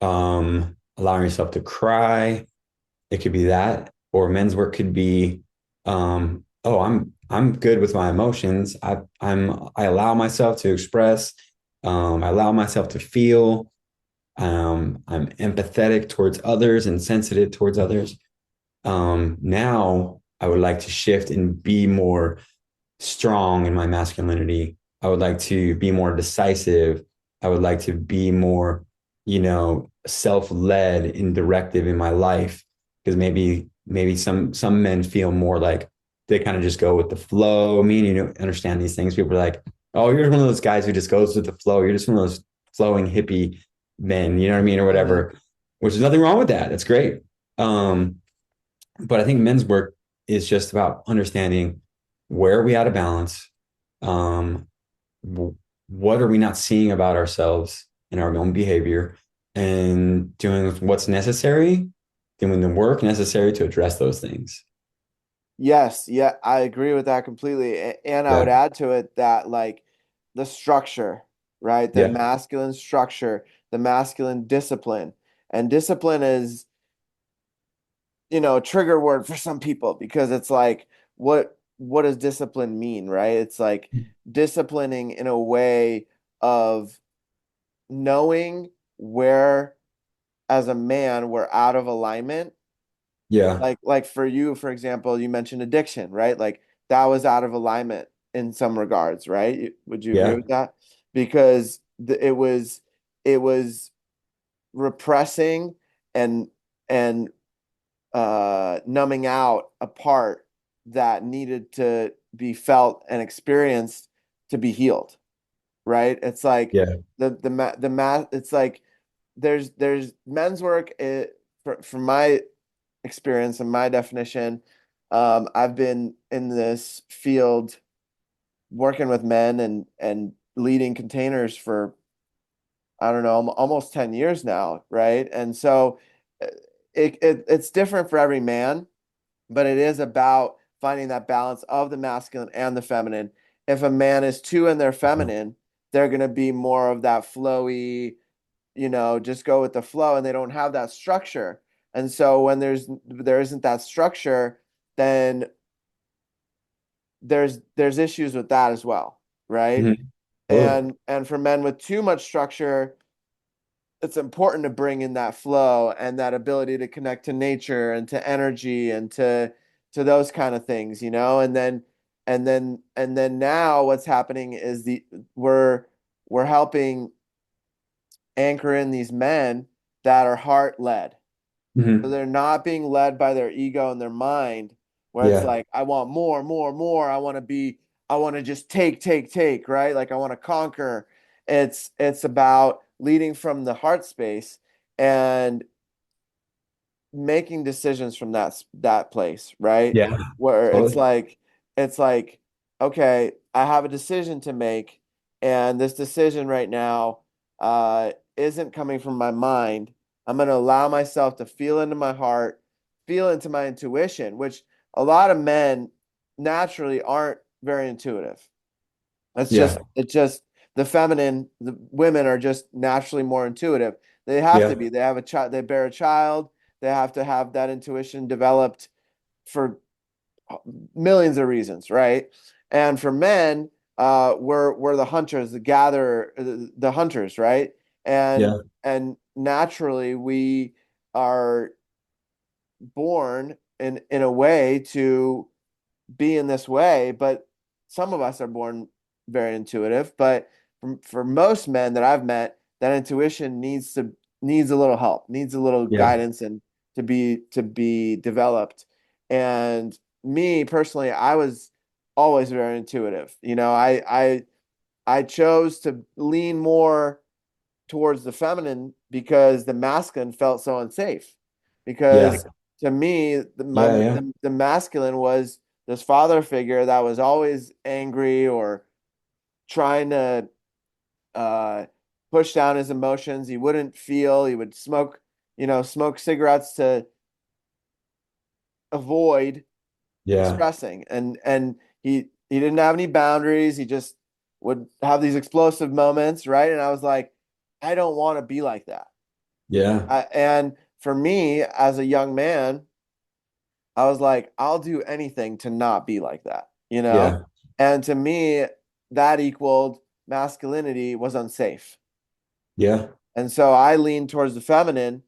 allowing yourself to cry. It could be that, or men's work could be, oh, I'm good with my emotions. I allow myself to express. I allow myself to feel. I'm empathetic towards others and sensitive towards others. Now I would like to shift and be more strong in my masculinity. I would like to be more decisive. I would like to be more, self-led and directive in my life. Because maybe some men feel more like they kind of just go with the flow. I mean, understand these things. People are like, oh, you're one of those guys who just goes with the flow. You're just one of those flowing hippie men, you know what I mean, or Hmm. whatever. Which is nothing wrong with that. That's great. Um, but I think men's work is just about understanding where are we out of balance? Um, what are we not seeing about ourselves and our own behavior and doing what's necessary, doing the work necessary to address those things. Yes, yeah, I agree with that completely. And I would Yeah. add to it that like the structure, right? The Yeah. masculine structure, the masculine discipline. And discipline is, a trigger word for some people because it's like what does discipline mean, right? It's like disciplining in a way of knowing where as a man we're out of alignment. Yeah. Like for you, for example, you mentioned addiction, right? Like that was out of alignment in some regards, right? Would you agree Yeah. with that? Because it was repressing and and numbing out a part that needed to be felt and experienced to be healed, right? It's like Yeah. the math. It's like there's men's work. From my experience and my definition, I've been in this field working with men and leading containers for, I don't know, almost 10 years now, right? And so uh, it's different for every man, but it is about finding that balance of the masculine and the feminine. If a man is too in their feminine, they're going to be more of that flowy, just go with the flow, and they don't have that structure. And so when there isn't that structure, then there's issues with that as well, right? Mhm. Totally. And for men with too much structure, it's important to bring in that flow and that ability to connect to nature and to energy and to those kind of things, and then now what's happening is we're we're helping anchor in these men that are heart led. So Hmm. they're not being led by their ego and their mind, where it's Yeah. like, I want more, more, more. I want to just take, right? Like I want to conquer. It's about leading from the heart space and making decisions from that place, right? Yeah. Where Totally. it's like, okay, I have a decision to make, and this decision right now isn't coming from my mind. I'm going to allow myself to feel into my heart, feel into my intuition, which a lot of men naturally aren't very intuitive. Yeah. It's just the women are just naturally more intuitive. They have to Yeah. be. They have a child, they bear a child, they have to have that intuition developed for millions of reasons, right? And for men, we're the hunters, the gatherer, the hunters, right? And Yeah. and naturally we are born in a way to be in this way, but some of us are born very intuitive. But for most men that I've met, that intuition needs a little help, needs a little Yeah. guidance, and to be developed. And me personally, I was always very intuitive. I chose to lean more towards the feminine because the masculine felt so unsafe. Yeah. Because to me, Yeah. Yeah. the masculine was this father figure that was always angry or trying to uh, push down his emotions. He wouldn't feel. He would smoke cigarettes to avoid Yeah. expressing, and he didn't have any boundaries. He just would have these explosive moments, right? And I was like, I don't want to be like that. Yeah. And for me, as a young man, I was like, I'll do anything to not be like that, you know? Yeah. And to me, that equaled masculinity was unsafe. Yeah. And so I leaned towards the feminine.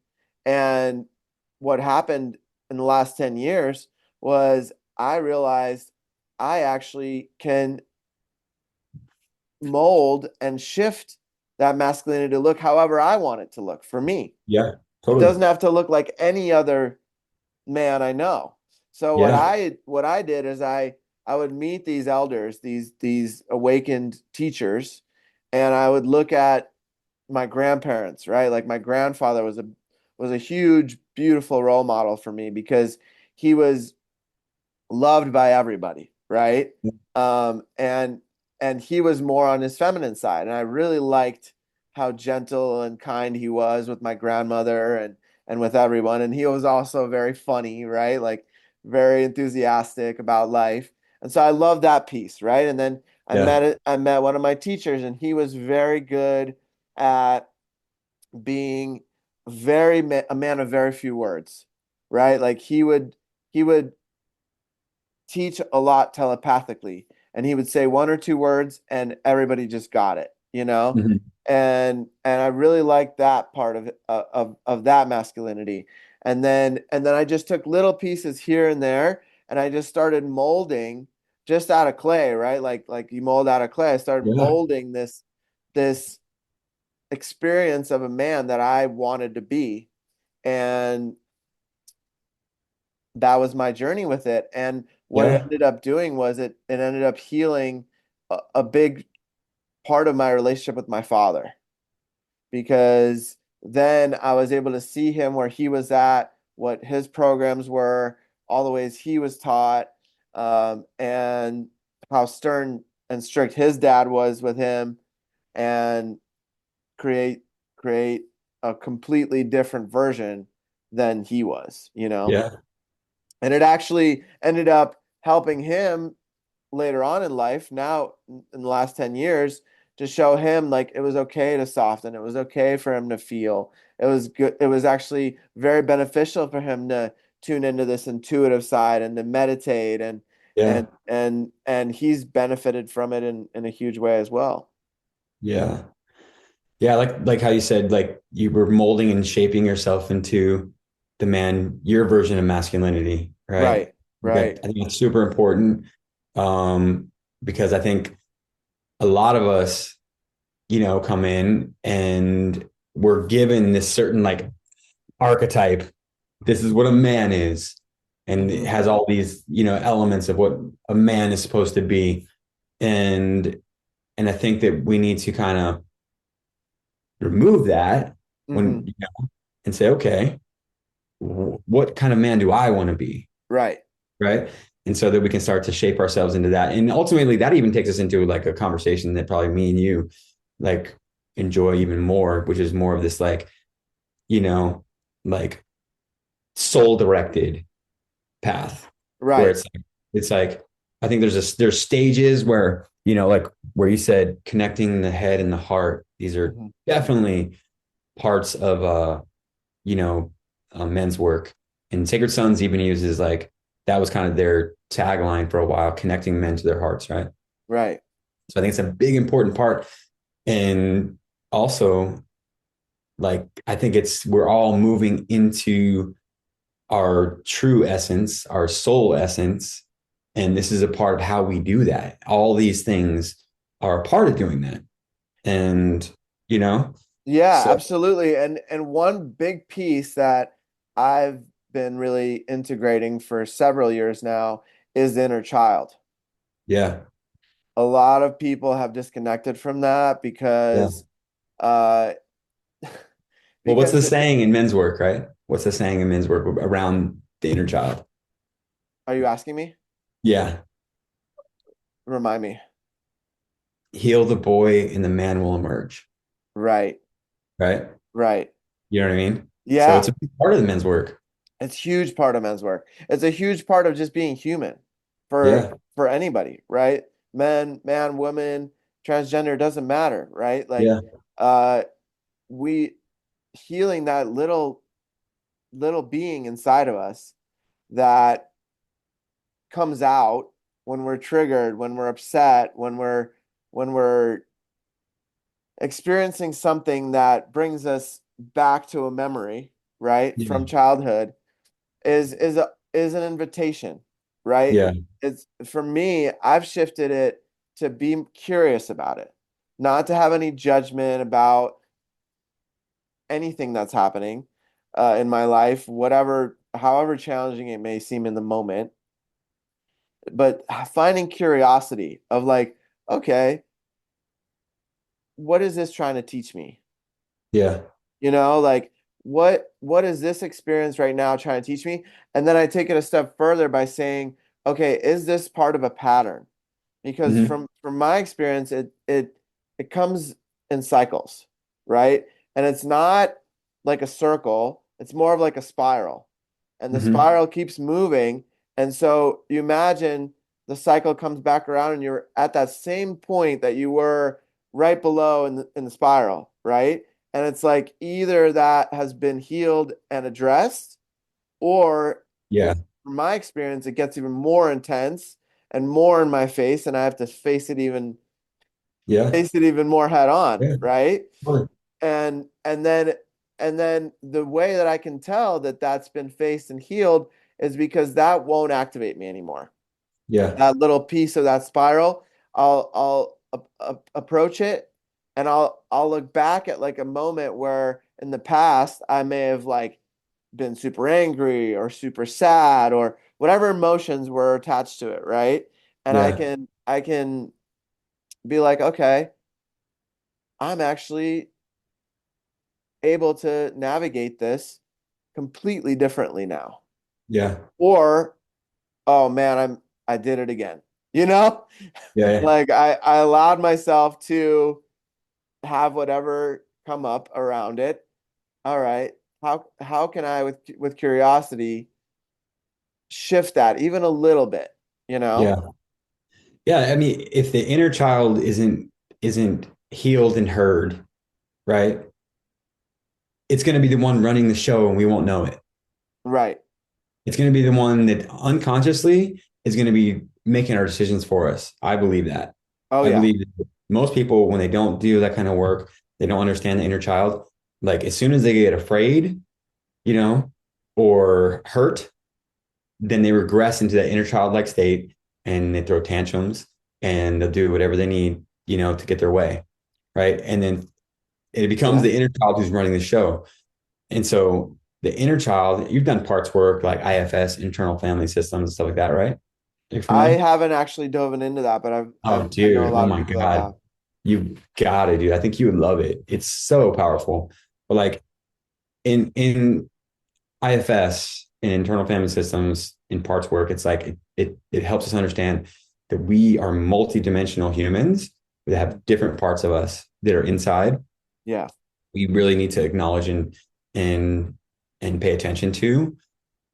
And what happened in the last 10 years was I realized I actually can mold and shift that masculinity to look however I want it to look for me. Yeah. It Totally. doesn't have to look like any other man I know. So what Yeah. I did is I would meet these elders, these awakened teachers, and I would look at my grandparents, right? Like my grandfather was a huge, beautiful role model for me because he was loved by everybody, right? And he was more on his feminine side, and I really liked how gentle and kind he was with my grandmother and with everyone. And he was also very funny, right? Like very enthusiastic about life. And so I love that piece, right? And then Yeah. I met one of my teachers, and he was very good at being a man of very few words, right? Like he would teach a lot telepathically, and he would say one or two words and everybody just got it. Hmm. And I really liked that part of that masculinity. And then I just took little pieces here and there, and I just started molding just out of clay, right? Like you mold out of clay. I started Yeah. molding this experience of a man that I wanted to be. And that was my journey with it. And what it Yeah. ended up doing was it ended up healing a big part of my relationship with my father, because then I was able to see him where he was at, what his programs were, all the ways he was taught, and how stern and strict his dad was with him. and create create a completely different version than he was, you know? Yeah. And it actually ended up helping him later on in life, now in the last 10 years, to show him like it was okay to soften. It was okay for him to feel. It was good. It was actually very beneficial for him to tune into this intuitive side and to meditate Yeah. and he's benefited from it in a huge way as well. Yeah. Yeah, like how you said, like you were molding and shaping yourself into the man, your version of masculinity, right? Right, right. I think it's super important, um, because I think a lot of us, come in and we're given this certain like archetype. This is what a man is, and it Hmm. has all these, elements of what a man is supposed to be, and I think that we need to kind of remove that Hmm. when and say, okay, what kind of man do I want to be? Right. Right. And so that we can start to shape ourselves into that. And ultimately, that even takes us into like a conversation that probably me and you like enjoy even more, which is more of this like, you know, like soul directed path where Right. it's like, I think there's stages where, like where you said connecting the head and the heart, these are Hmm. definitely parts of you know, men's work. And Sacred Sons even uses like that was kind of their tagline for a while, connecting men to their hearts, right? Right. So I think it's a big important part. And also, like I think it's we're all moving into our true essence, our soul essence. And this is a part of how we do that. All these things are a part of doing that. And, you know, Yeah, so absolutely. And one big piece that I've been really integrating for several years now is the inner child. yeah. A lot of people have disconnected from that Yeah. uh Well, what's because the saying in men's work, right? What's the saying in men's work around the inner child? are you asking me? Yeah. Remind me. Heal the boy and the man will emerge, Right, right? right. You know what I mean? So it's Yeah, a big part of the men's work. it's a huge part of men's work. It's a huge part of just being human Yeah. for anybody, right? Man, woman, transgender doesn't matter, right? Like Yeah. uh we healing that little being inside of us that comes out when we're triggered, when we're upset, when we're experiencing something that brings us back to a memory, right, Yeah. from childhood is an invitation, right? Yeah. It's for me, I've shifted it to be curious about it, not to have any judgment about anything that's happening in my life, whatever, however challenging it may seem in the moment, but finding curiosity of like, okay, what is this trying to teach me? Yeah. Like what is this experience right now trying to teach me? And then I take it a step further by saying, okay, is this part of a pattern? Because Hmm. from my experience, it comes in cycles, right? And it's not like a circle, it's more of like a spiral. And the Hmm. spiral keeps moving. And so you imagine the cycle comes back around and you're at that same point that you were right below in the spiral, right? And it's like either that has been healed and addressed, or Yeah. from my experience, it gets even more intense and more in my face, and I have to Yeah. face it even more head on, Yeah. right? Totally. And then the way that I can tell that that's been faced and healed is because that won't activate me anymore. Yeah. That little piece of that spiral, I'll approach it, and I'll look back at like a moment where in the past I may have like been super angry or super sad or whatever emotions were attached to it, right? And I Yeah. can I can be like, okay, I'm actually able to navigate this completely differently now. Yeah. Or, oh man, I did it again. You know? Yeah. Like I allowed myself to have whatever come up around it. All right, how can I with curiosity shift that even a little bit, you know? Yeah. Yeah. I mean, if the inner child isn't healed and heard, right? It's going to be the one running the show and we won't know it. Right. It's going to be the one that unconsciously is going to be making our decisions for us. I believe that. Oh I yeah. believe that most people, when they don't do that kind of work, they don't understand the inner child. Like as soon as they get afraid, you know, or hurt, then they regress into that inner childlike state and they throw tantrums and they'll do whatever they need, to get their way. Right. And then it becomes Yeah. the inner child who's running the show. And so the inner child, you've done parts work like IFS, internal family systems, and stuff like that, right? You're I familiar? haven't actually dove into that, but Oh, I know a dude. Oh lot of my people that God. have. You got it, dude. I think you would love it. It's so powerful. But like in IFS, in internal family systems, in parts work, it's like it helps us understand that we are multidimensional humans that have different parts of us that are inside. Yeah. We really need to acknowledge and and pay attention to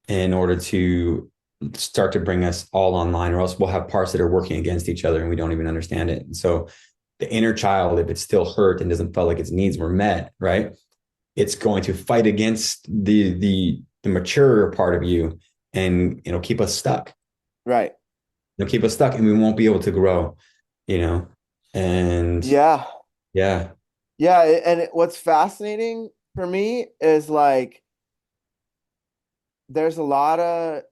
in order to start to bring us all online, or else we'll have parts that are working against each other and we don't even understand it. And so the inner child, if it's still hurt and doesn't feel like its needs were met, right, it's going to fight against the mature part of you, and it'll keep us stuck. Right. It'll keep us stuck and we won't be able to grow, you know. And Yeah. yeah, Yeah, what's fascinating for me is like there's a lot of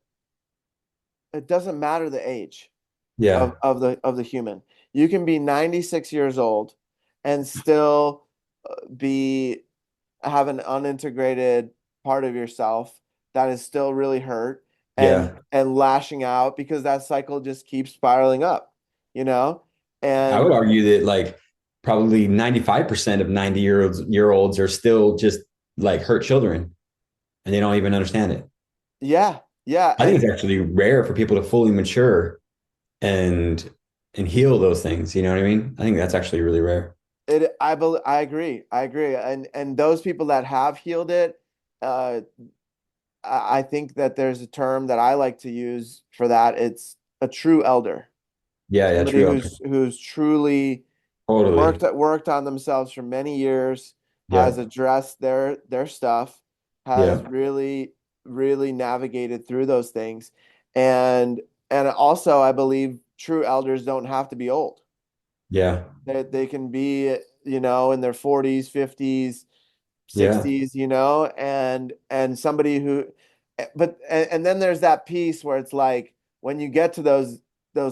it doesn't matter the age yeah, of the human. You can be 96 years old and still be have an unintegrated part of yourself that is still really hurt yeah. and lashing out because that cycle just keeps spiraling up, you know? I And would argue that like probably 95% of 90-year olds are still just like hurt children and they don't even understand it. yeah, yeah, I think and it's actually rare for people to fully mature and and heal those things. You know what I mean? I think that's actually really rare. I agree. I agree. And those people that have healed it, uh I think that there's a term that I like to use for that. It's a true elder. Yeah, yeah, Somebody true. who's truly Totally. worked on themselves for many years, Yeah, has addressed their stuff, has yeah, really navigated through those things. And and also I believe true elders don't have to be old. yeah, They can be, in their 40s, 50s, yeah, 60s, and somebody who and then there's that piece where it's like when you get to those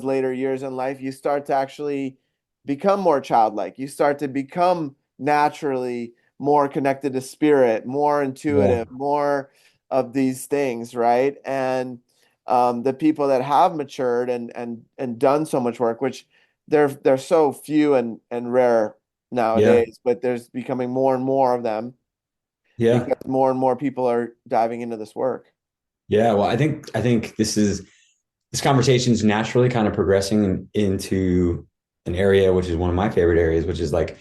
later years in life, you start to actually become more childlike. You start to become naturally more connected to spirit, more yeah, intuitive, more of these things, right? And the people that have matured and done so much work, which they're so few and rare yeah, nowadays, but there's becoming more and more of them yeah, because more and more people are diving into this work. yeah. Well, I think this conversation is naturally kind of progressing into an area which is one of my favorite areas, which is like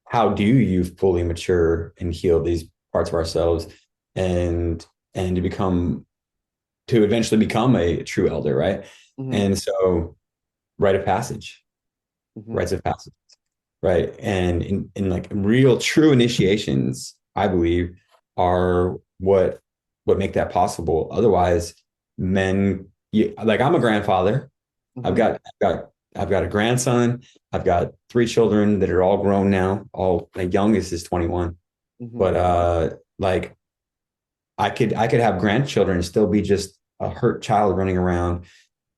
how do you fully mature and heal these parts of ourselves and and to eventually become a true elder, right? Hmm. And so rite of passage, Hmm. rites of passage, right? And in like real true initiations, I believe, are what make that possible. Otherwise, like I'm a grandfather. I've Hmm. got I've got I've got a grandson. I've got three children that are all grown now. All the youngest is 21. Hmm. But like I could have grandchildren and still be just a hurt child running around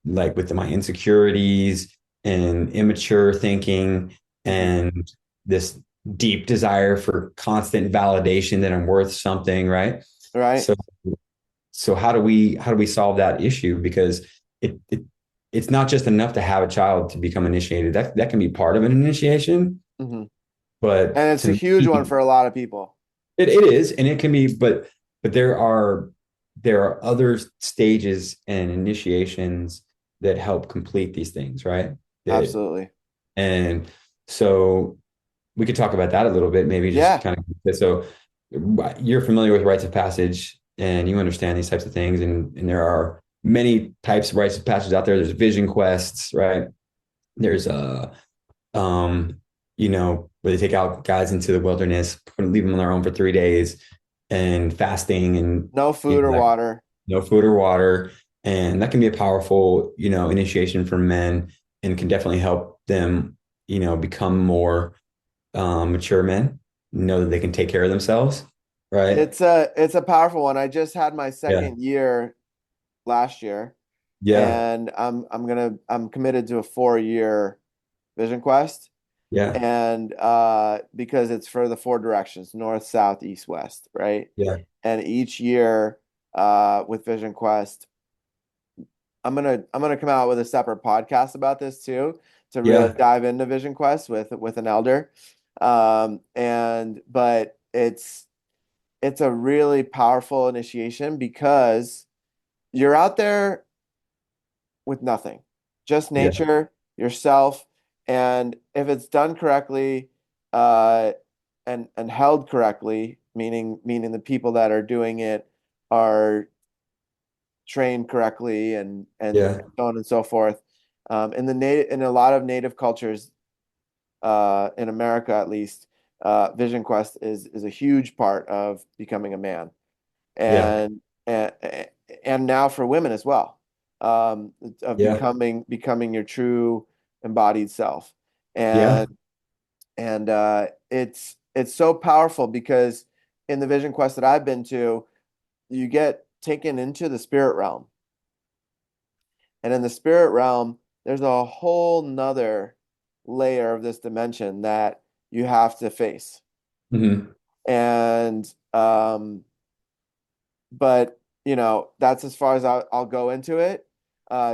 like with my insecurities and immature thinking Hmm. and this deep desire for constant validation that I'm worth something, right? Right. So so how do we solve that issue? Because it it's not just enough to have a child to become initiated. That can be part of an initiation, Hmm. but And it's a to huge one me, for a lot of people. it is, and it can be, but there are other stages and initiations that help complete these things, right? That Absolutely. and so we could talk about that a little bit, maybe just Yeah. kind of. So you're familiar with rites of passage and you understand these types of things. And there are many types of rites of passage out there. There's vision quests, right? There's um, where they take out guys into the wilderness, leave them on their own for 3 days and fasting and, No food or like water. no food or water. And that can be a powerful, initiation for men and can definitely help them, become more mature men, know that they can take care of themselves. Right. It's a powerful one. I just had my Yeah. second year last year, Yeah. and I'm committed to a 4-year Vision Quest, Yeah. and because it's for the four directions, north, south, east, west, right? Yeah. And each year with Vision Quest, I'm gonna come out with a separate podcast about this too, to really Yeah. dive into Vision Quest with an elder. And but it's a really powerful initiation because you're out there with nothing, just Yeah. nature, yourself, and if it's done correctly, uh, and held correctly, meaning the people that are doing it are trained correctly and Yeah. so on and so forth. In a lot of native cultures, in America at least, Vision Quest is a huge part of becoming a man, Yeah. and and and now for women as well, of Yeah. becoming your true embodied self, Yeah. and it's so powerful because in the Vision Quest that I've been to, you get taken into the spirit realm, and in the spirit realm, there's a whole nother layer of this dimension that you have to face, Hmm. and but that's as far as I'll go into it.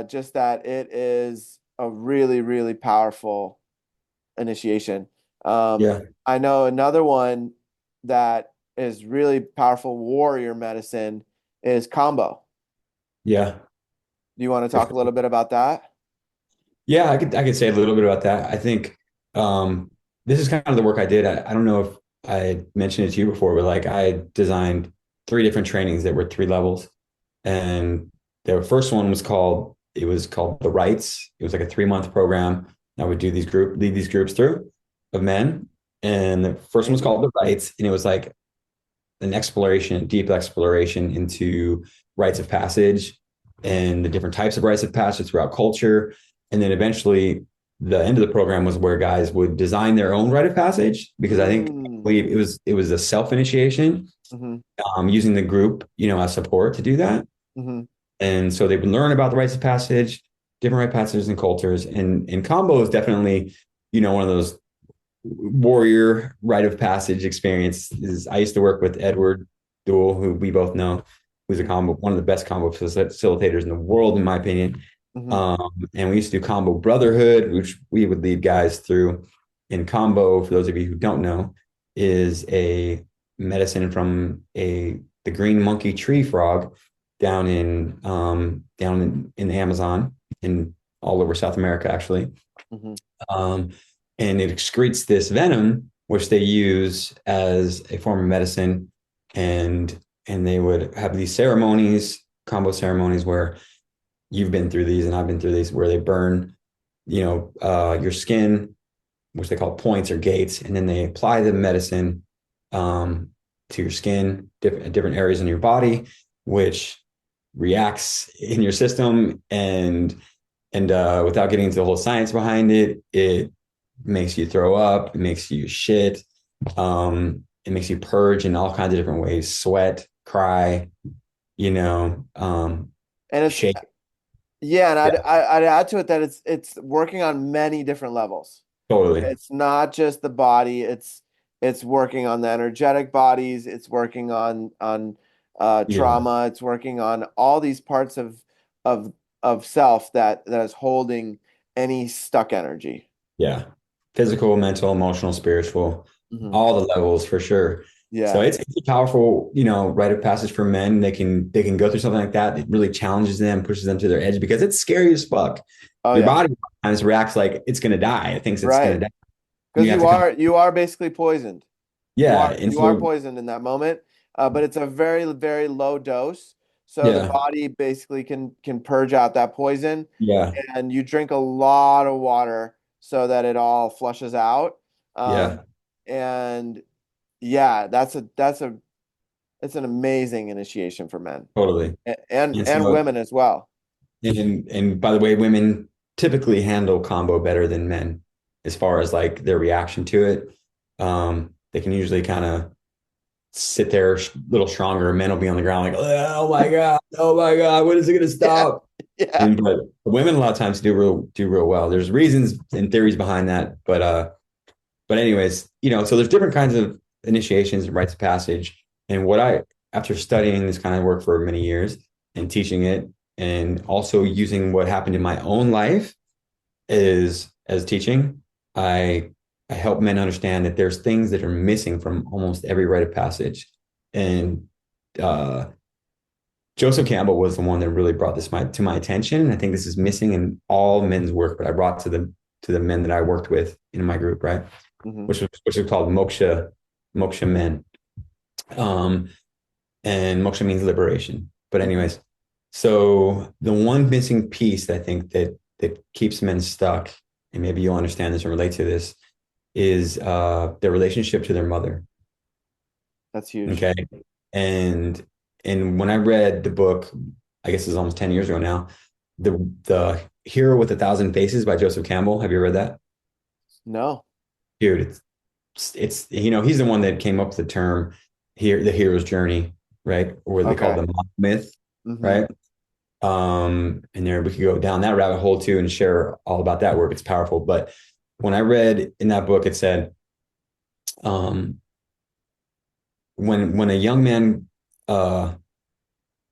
Just that it is a really, really powerful initiation. Yeah. I know another one that is really powerful warrior medicine is combo. Yeah. Do you want to For talk a little sure. bit about that? Yeah, I could say a little bit about that. I think this is kind of the work I did. I don't know if I mentioned it to you before, but like I designed three different trainings that were 3 levels. And the first one it was called The Rights. It was like a 3-month program. I would lead these groups through of men. And the first one was Amazing. called The Rights, and it was like an exploration, deep exploration into rites of passage and the different types of rites of passage throughout culture. And then eventually, the end of the program was where guys would design their own rite of passage because I think Mm. it was a self initiation, Hmm. using the group, as support to do that. Hmm. And so they would learn about the rites of passage, different rite passages and cultures. And combo is definitely, one of those warrior rite of passage experience. Is I used to work with Edward Duell, who we both know, who's one of the best combo facilitators in the world, in my opinion. Hmm. And we used to do combo brotherhood, which we would lead guys through. In combo, for those of you who don't know, is a medicine from the green monkey tree frog down in the Amazon and all over South America, actually. Hmm. Um, and it excretes this venom, which they use as a form of medicine. And they would have these ceremonies, combo ceremonies, where you've been through these and I've been through these, where they burn, your skin, which they call points or gates, and then they apply the medicine to your skin, different areas in your body, which reacts in your system. And without getting into the whole science behind it, it makes you throw up, it makes you shit, it makes you purge in all kinds of different ways, sweat, cry, And it's shake. yeah, and I'd Yeah, I- I'd add to it that it's working on many different levels. totally. It's not just the body, it's working on the energetic bodies, it's working on Yeah, trauma, it's working on all these parts of of self that is holding any stuck energy. yeah. Physical, mental, emotional, spiritual, Hmm. all the levels for sure. So Yeah. it's a powerful, rite of passage for men. They can go through something like that. It really challenges them, pushes them to their edge because it's scary as fuck. Oh Your yeah. body sometimes reacts like it's gonna die. It thinks it's gonna Right. die. And Because you have to come. you are basically poisoned. Yeah. And You are so, poisoned in that moment, but it's a very, very low dose. So the yeah, body basically can purge out that poison, yeah, and you drink a lot of water so that it all flushes out. Um, yeah, and yeah, that's it's an amazing initiation for men totally. And and so, women as well. and by the way, women typically handle combo better than men as far as like their reaction to it. They can usually kind of sit there a little stronger. Men will be on the ground like, oh my God, when is it going to Yeah, stop? yeah. And but women a lot of times do real well. There's reasons and theories behind that, but anyways, so there's different kinds of initiations and rites of passage. And what I, after studying this kind of work for many years and teaching it, and also using what happened in my own life is as teaching, I I help men understand that there's things that are missing from almost every rite of passage. And uh, Joseph Campbell was the one that really brought this to my attention. I think this is missing in all men's work, but I brought to the men that I worked with in my group, right? Hmm. Which is called moksha men. Um, and moksha means liberation. But Hmm. anyways, so the one missing piece that I think that keeps men stuck, and maybe you'll understand this and relate to this, is their relationship to their mother. That's huge. Okay. And and when I read the book, I guess it's almost 10 years ago now, the Hero with a Thousand Faces by Joseph Campbell. Have you read that? No. Dude, it's he's the one that came up with the term here, the hero's journey, right? Or they call it Okay. the myth, Hmm. right? And there we could go down that rabbit hole too and share all about that work. It's powerful. But when I read in that book, it said, um, when a young man uh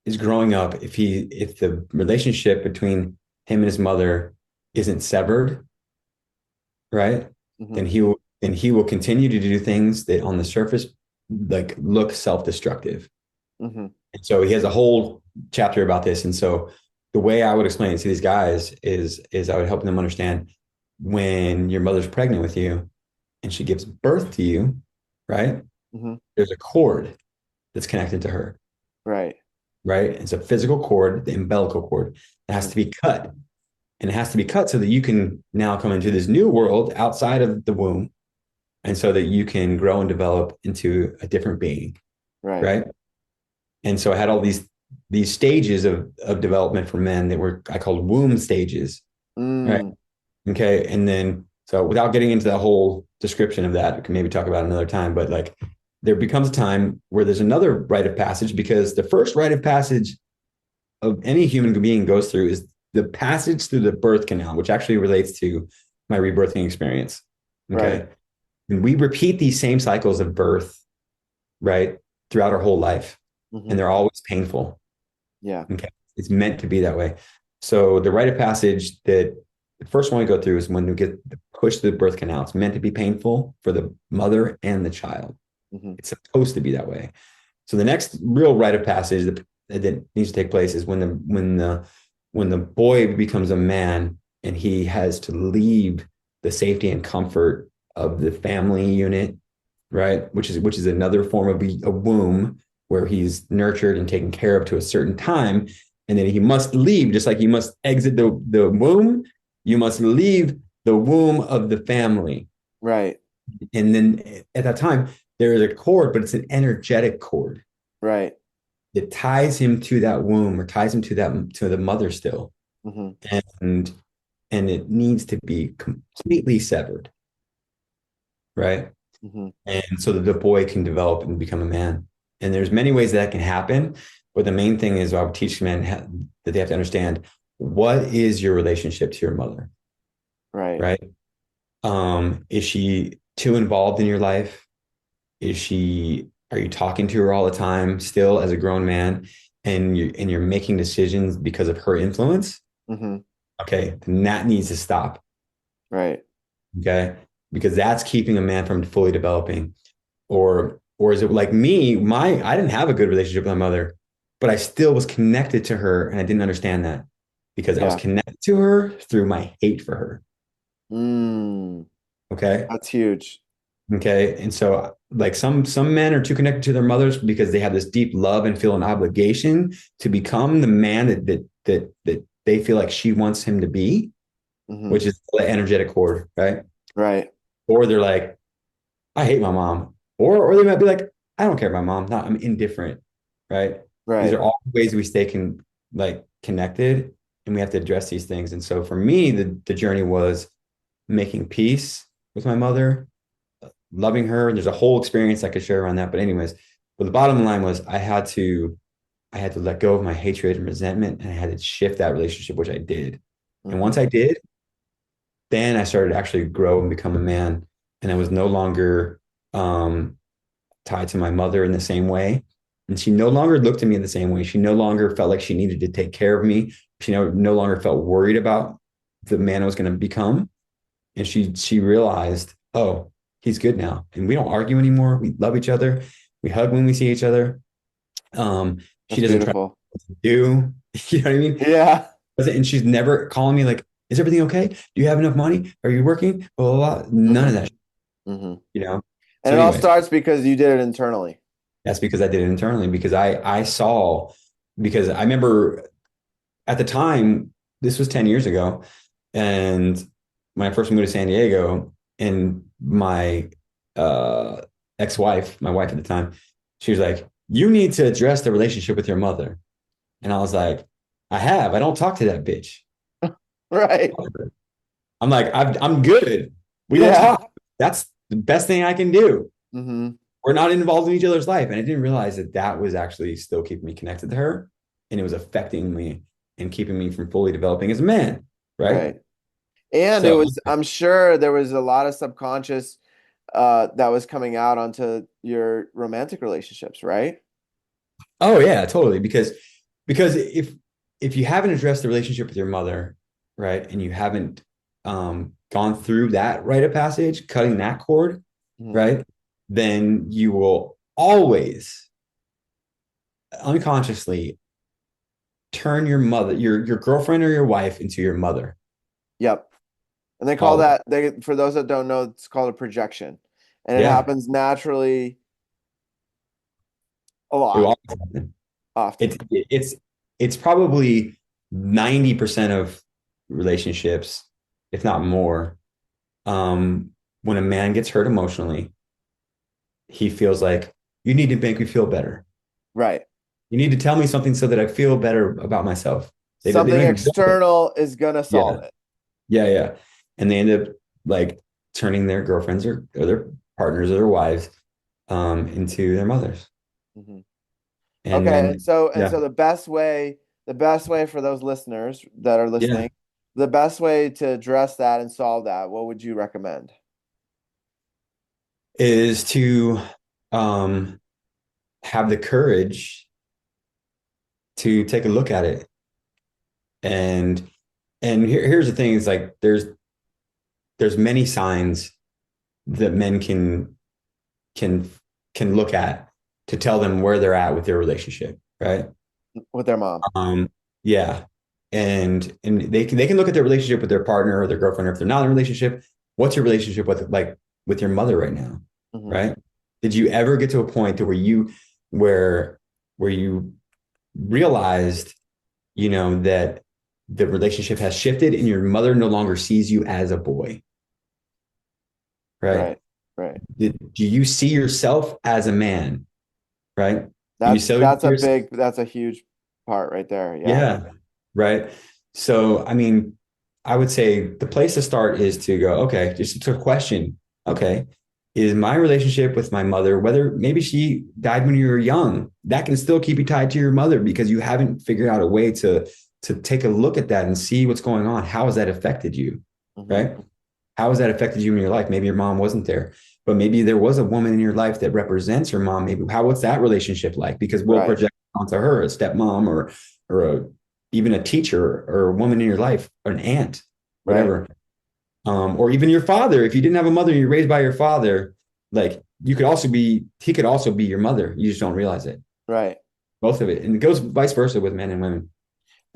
is growing up, if the relationship between him and his mother isn't severed, right? Hmm. Then he will continue to do things that on the surface like look self-destructive. Hmm. And so he has a whole chapter about this. And so the way I would explain it to these guys is I would help them understand when your mother's pregnant with you and she gives birth to you, right? Hmm. There's a cord that's connected to her, Right. right? It's a physical cord, the umbilical cord. It has Hmm. to be cut. And it has to be cut so that you can now come into this new world outside of the womb. And so that you can grow and develop into a different being, Right. right? And so I had all these stages of development for men that were I called womb stages, right? Mm. Okay. And then so without getting into the whole description of that, we can maybe talk about it another time, but like there becomes a time where there's another rite of passage because the first rite of passage of any human being goes through is the passage through the birth canal, which actually relates to my rebirthing experience. Right. Okay. And we repeat these same cycles of birth, right, throughout our whole life. And Hmm. they're always painful. Yeah. Okay. It's meant to be that way. So the rite of passage that the first one we go through is when we get pushed through the birth canal. It's meant to be painful for the mother and the child. Hmm. It's supposed to be that way. So the next real rite of passage that needs to take place is when the boy becomes a man and he has to leave the safety and comfort of the family unit, right? Which is another form of a womb where he's nurtured and taken care of to a certain time, and then he must leave, just like he must exit the womb. You must leave the womb of the family, Right. and then at that time there is a cord, but it's an energetic cord Right. that ties him to that womb or ties him to the mother still, Hmm. and it needs to be completely severed, right? Hmm. And so that the boy can develop and become a man. And there's many ways that can happen, but the main thing is I would teach men that they have to understand what is your relationship to your mother, Right. right? Is she too involved in your life? Is she are you talking to her all the time still as a grown man and you're making decisions because of her influence? Hmm. Okay, then that needs to stop. Right. Okay. Because that's keeping a man from fully developing. Or is it like me? I didn't have a good relationship with my mother, but I still was connected to her and I didn't understand that because I was Yeah. connected to her through my hate for her. Mm. Okay. That's huge. Okay. And so like some men are too connected to their mothers because they have this deep love and feel an obligation to become the man that they feel like she wants him to be, Hmm. which is the energetic cord, right? Right. Or they're like, I hate my mom. Or they might be like, I don't care about mom. Not I'm indifferent, right? These Right. are all ways we stay connected, and we have to address these things. And so for me, the journey was making peace with my mother, loving her. And there's a whole experience I could share around that. But anyways, but the bottom line was I had to let go of my hatred and resentment, and I had to shift that relationship, which I did. And Hmm. once I did, then I started to actually grow and become a man. And I was no longer tied to my mother in the same way. And she no longer looked at me in the same way. She no longer felt like she needed to take care of me. She no longer felt worried about the man I was going to become. And she realized, oh, he's good now. And we don't argue anymore. We love each other. We hug when we see each other. Um, she That's doesn't try beautiful. to do, you know what I mean? Yeah. And she's never calling me like, is everything okay? Do you have enough money? Are you working? Blah, blah, blah. None of Hmm. that, Hmm. you know? And So it all anyways, starts because you did it internally. that's because I did it internally because I saw because I remember at the time, this was 10 years ago. And when I first moved to San Diego, and my uh, ex-wife, my wife at the time, she was like, you need to address the relationship with your mother. And I was like, I have. I don't talk to that bitch. Right. I'm like, I'm good. We don't Yeah. talk. That's the best thing I can do. Hmm. We're not involved in each other's life. And I didn't realize that that was actually still keeping me connected to her. And it was affecting me and keeping me from fully developing as a man. Right. Right. And it So, was, I'm sure there was a lot of subconscious that was coming out onto your romantic relationships, right? oh yeah, totally. Because if you haven't addressed the relationship with your mother, right, and you haven't gone through that rite of passage, cutting that cord, Hmm. right, then you will always unconsciously turn your mother, your girlfriend or your wife into your mother. Yep. And they call Always. that, for those that don't know, it's called a projection. And it Yeah. happens naturally a It will lot, always happen. It's often. it's it's probably 90% of relationships, if not more, when a man gets hurt emotionally, he feels like you need to make me feel better. Right. You need to tell me something so that I feel better about myself. They don't Something even realize it. external is gonna Yeah, solve it. yeah, yeah. And they end up like turning their girlfriends or their partners or their wives into their mothers. Hmm. And Okay, then and yeah, so the best way for those listeners that are yeah, listening, the best way to address that and solve that, what would you recommend? is to um have the courage to take a look at it. And here's the thing: is like there's many signs that men can can look at to tell them where they're at with their relationship, right? With their mom. Um, yeah, and they can look at their relationship with their partner or their girlfriend, or if they're not in a relationship, what's your relationship with your mother right now, Hmm. right? Did you ever get to a point to where where you realized, that the relationship has shifted and your mother no longer sees you as a boy, right? Right. Right. Do you see yourself as a man, right? Do you That's so that's a yourself? big that's a huge part right there. Yeah. Yeah, right. So, I mean, I would say the place to start is to go, okay, just to question, okay, is my relationship with my mother, whether maybe she died when you were young, that can still keep you tied to your mother because you haven't figured out a way to take a look at that and see what's going on. How has that affected you, Hmm. right? How has that affected you in your life? Maybe your mom wasn't there, but maybe there was a woman in your life that represents your mom. Maybe what's that relationship like? Because we'll Right. project onto her a stepmom or even a teacher or a woman in your life, or an aunt, Right. whatever. Or even your father. If you didn't have a mother and you're raised by your father, like he could also be your mother. You just don't realize it. Right. Both of it. And it goes vice versa with men and women.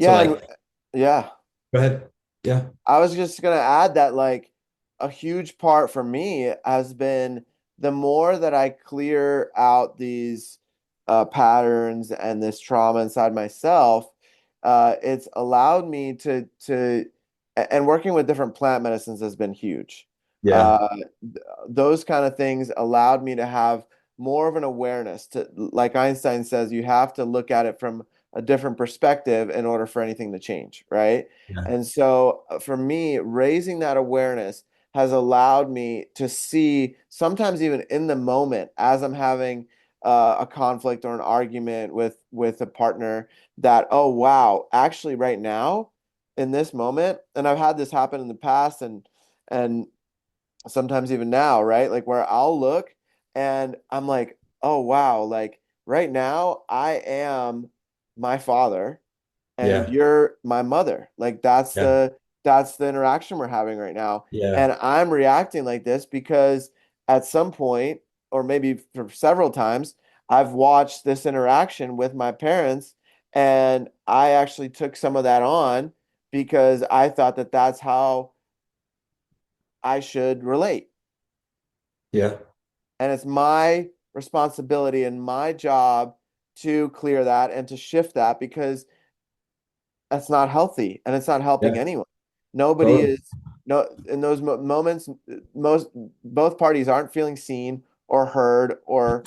So Yeah, and like, yeah. go ahead. Yeah. I was just gonna add that, like, a huge part for me has been the more that I clear out these patterns and this trauma inside myself, it's allowed me and working with different plant medicines has been huge. Yeah. Uh, those kind of things allowed me to have more of an awareness to, like Einstein says, you have to look at it from a different perspective in order for anything to change, right? Yeah. And so for me, raising that awareness has allowed me to see sometimes even in the moment as I'm having a conflict or an argument with a partner that, oh wow, actually right now in this moment, and I've had this happen in the past and sometimes even now, right? Like where I'll look and I'm like, oh wow, like right now I am my father and Yeah. you're my mother. Like Yeah. that's the interaction we're having right now. Yeah. And I'm reacting like this because at some point, or maybe for several times, I've watched this interaction with my parents and I actually took some of that on because I thought that that's how I should relate. Yeah. And it's my responsibility and my job to clear that and to shift that because that's not healthy and it's not helping Yeah. anyone. Nobody Totally. is no in those moments most both parties aren't feeling seen or heard or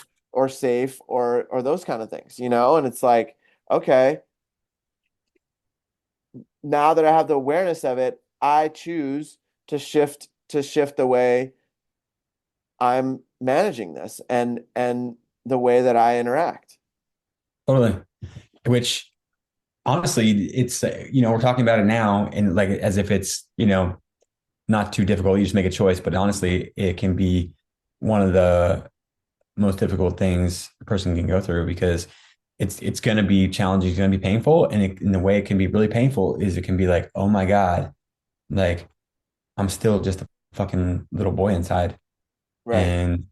safe or those kind of things, and it's like, okay, now that I have the awareness of it, I choose to shift the way I'm managing this and the way that I interact. Totally. Which honestly, it's, we're talking about it now and like as if it's, not too difficult. You just make a choice. But honestly, it can be one of the most difficult things a person can go through because it's going to be challenging. It's going to be painful. And the way it can be really painful is it can be like, oh my God, like I'm still just a fucking little boy inside. Right. And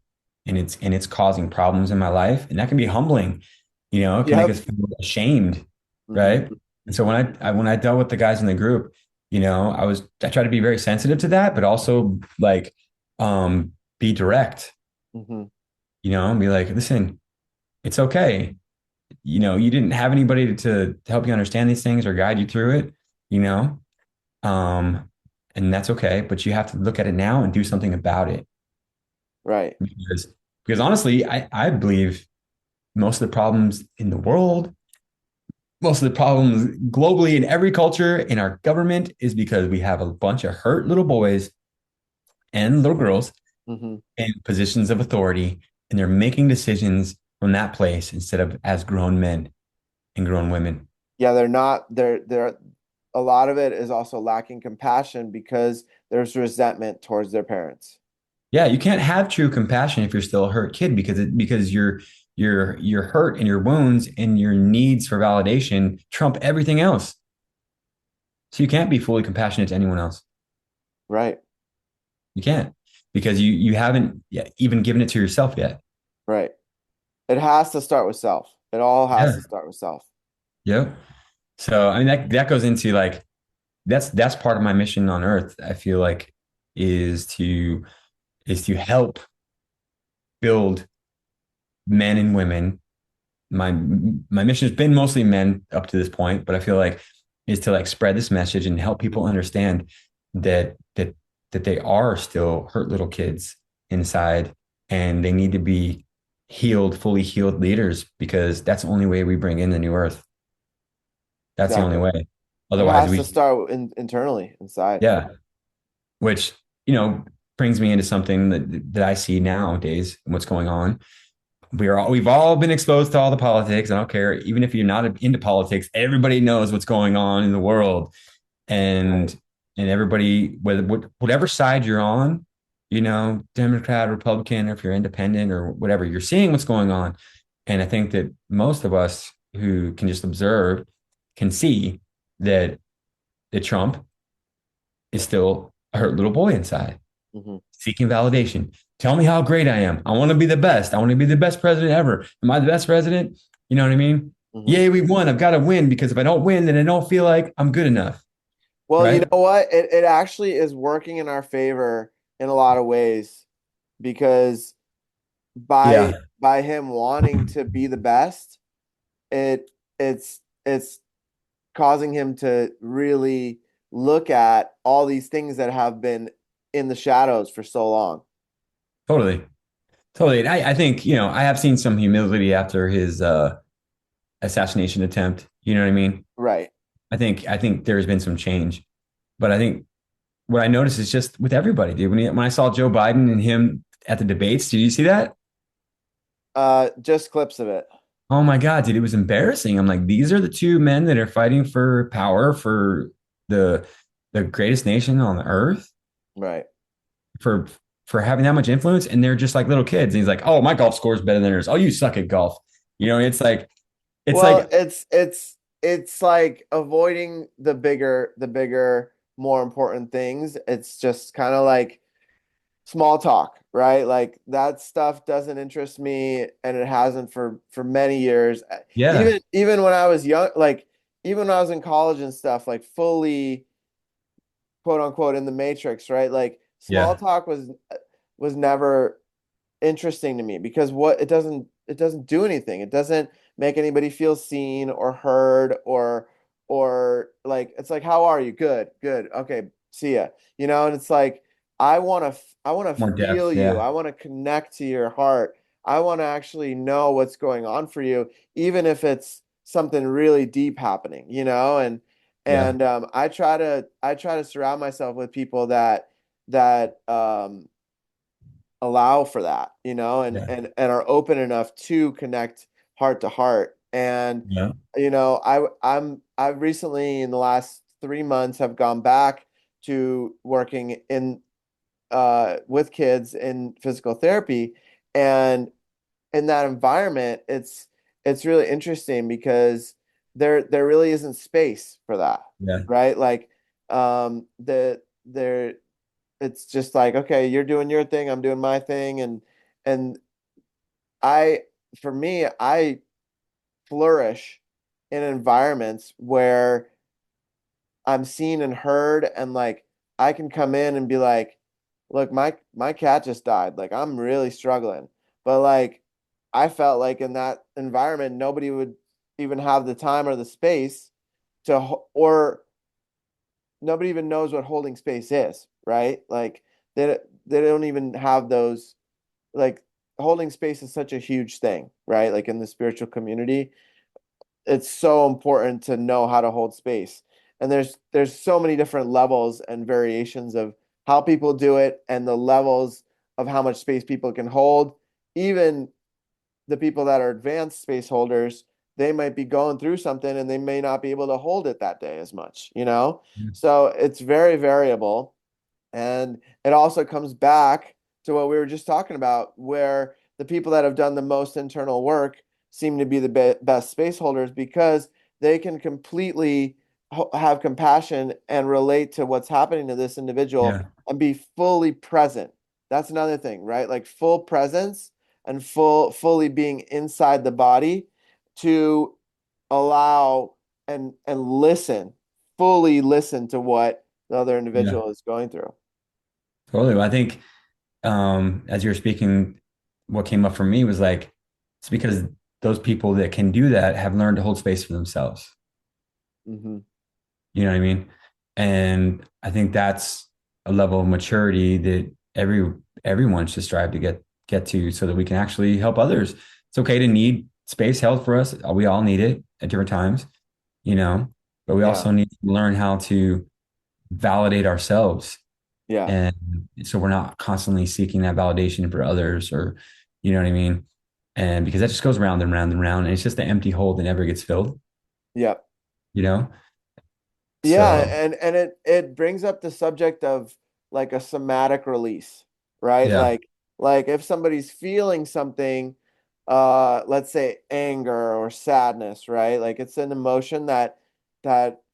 it's causing problems in my life. And that can be humbling. It can make Yep. us feel ashamed. Hmm. Right. And so when I dealt with the guys in the group, I tried to be very sensitive to that, but also like be direct, Hmm. and be like, listen, it's okay. You didn't have anybody to help you understand these things or guide you through it, you know? Um, and that's okay, but you have to look at it now and do something about it. Right. Because honestly, I believe most of the problems in the world, most of the problems globally in every culture in our government is because we have a bunch of hurt little boys and little girls Hmm. in positions of authority, and they're making decisions from that place instead of as grown men and grown women. Yeah, they're a lot of it is also lacking compassion because there's resentment towards their parents. Yeah, you can't have true compassion if you're still a hurt kid because your hurt and your wounds and your needs for validation trump everything else. So you can't be fully compassionate to anyone else. Right. You can't because you haven't yet even given it to yourself yet. Right. It has to start with self. It all has Yeah. to start with self. Yep. So I mean that goes into like that's part of my mission on earth. I feel like is to is to help build men and women. My mission has been mostly men up to this point, but I feel like is to like spread this message and help people understand that they are still hurt little kids inside and they need to be healed, fully healed leaders because that's the only way we bring in the new earth. That's the only Exactly. way. It Otherwise, has to start internally inside. yeah, which, brings me into something that I see nowadays and what's going on. We've all been exposed to all the politics. I don't care. Even if you're not into politics, everybody knows what's going on in the world. Right. And everybody, whatever side you're on, Democrat, Republican, or if you're independent or whatever, you're seeing what's going on. And I think that most of us who can just observe can see that Trump is still a hurt little boy inside, Hmm. seeking validation. Tell me how great I am. I want to be the best. I want to be the best president ever. Am I the best president? You know what I mean? Hmm. Yay, we won. I've got to win because if I don't win, then I don't feel like I'm good enough. Well, you Right? know what? It actually is working in our favor, in a lot of ways because by Yeah, by him wanting to be the best, it it's causing him to really look at all these things that have been in the shadows for so long. totally. Totally. And I think, I have seen some humility after his assassination attempt. You know what I mean? Right. I think there's been some change. But I think what I noticed is just with everybody, dude. When I saw Joe Biden and him at the debates, did you see that? Just clips of it. Oh my God, dude, it was embarrassing. I'm like, these are the two men that are fighting for power for the the greatest nation on earth Right. for for having that much influence, and they're just like little kids. And he's like, "Oh, my golf score is better than yours. Oh, you suck at golf." It's Well, like, it's like avoiding the bigger, more important things. It's just kind of like small talk, right? Like that stuff doesn't interest me, and it hasn't for many years. yeah, Even when I was young, like even when I was in college and stuff, like fully quote unquote in the matrix, right? Like small yeah, talk was never interesting to me because what it doesn't do anything. It doesn't make anybody feel seen or heard or like it's like how are you? Good, good. Okay, see ya. And it's like I want to more feel depth. you. Yeah, I want to connect to your heart. I want to actually know what's going on for you, even if it's something really deep happening. yeah, And I try to surround myself with people that allow for that, and yeah, and and are open enough to connect heart to heart. And yeah, I've recently in the last 3 months have gone back to working in with kids in physical therapy, and in that environment, it's really interesting because there really isn't space for that, yeah, right? Like there it's just like, okay, you're doing your thing, I'm doing my thing, and I for me, I flourish in environments where I'm seen and heard, and like I can come in and be like, look, my cat just died. Like I'm really struggling. But like I felt like in that environment nobody would even have the time or the space or nobody even knows what holding space is, right? Like they don't even have those, like holding space is such a huge thing, right? Like in the spiritual community, it's so important to know how to hold space. And there's so many different levels and variations of how people do it and the levels of how much space people can hold. Even the people that are advanced space holders, they might be going through something and they may not be able to hold it that day as much. So it's very variable. And it also comes back to what we were just talking about, where the people that have done the most internal work seem to be the best space holders because they can completely have compassion and relate to what's happening to this individual yeah, and be fully present. That's another thing, right? Like full presence and fully being inside the body to allow and listen, fully listen to what the other yeah. individual is going through. Totally. Well, I think as you were speaking, what came up for me was like, it's because those people that can do that have learned to hold space for themselves. Hmm. You know what I mean? And I think that's a level of maturity that everyone should strive to get to so that we can actually help others. It's okay to need space held for us. We all need it at different times, you know, but we Yeah, also need to learn how to validate ourselves. yeah, And so we're not constantly seeking that validation for others or, you know what I mean? And because that just goes round and round and round, and it's just an empty hole that never gets filled, yeah, you know? yeah. So And it brings up the subject of like a somatic release, right? yeah, Like if somebody's feeling something, let's say anger or sadness, right? Like it's an emotion that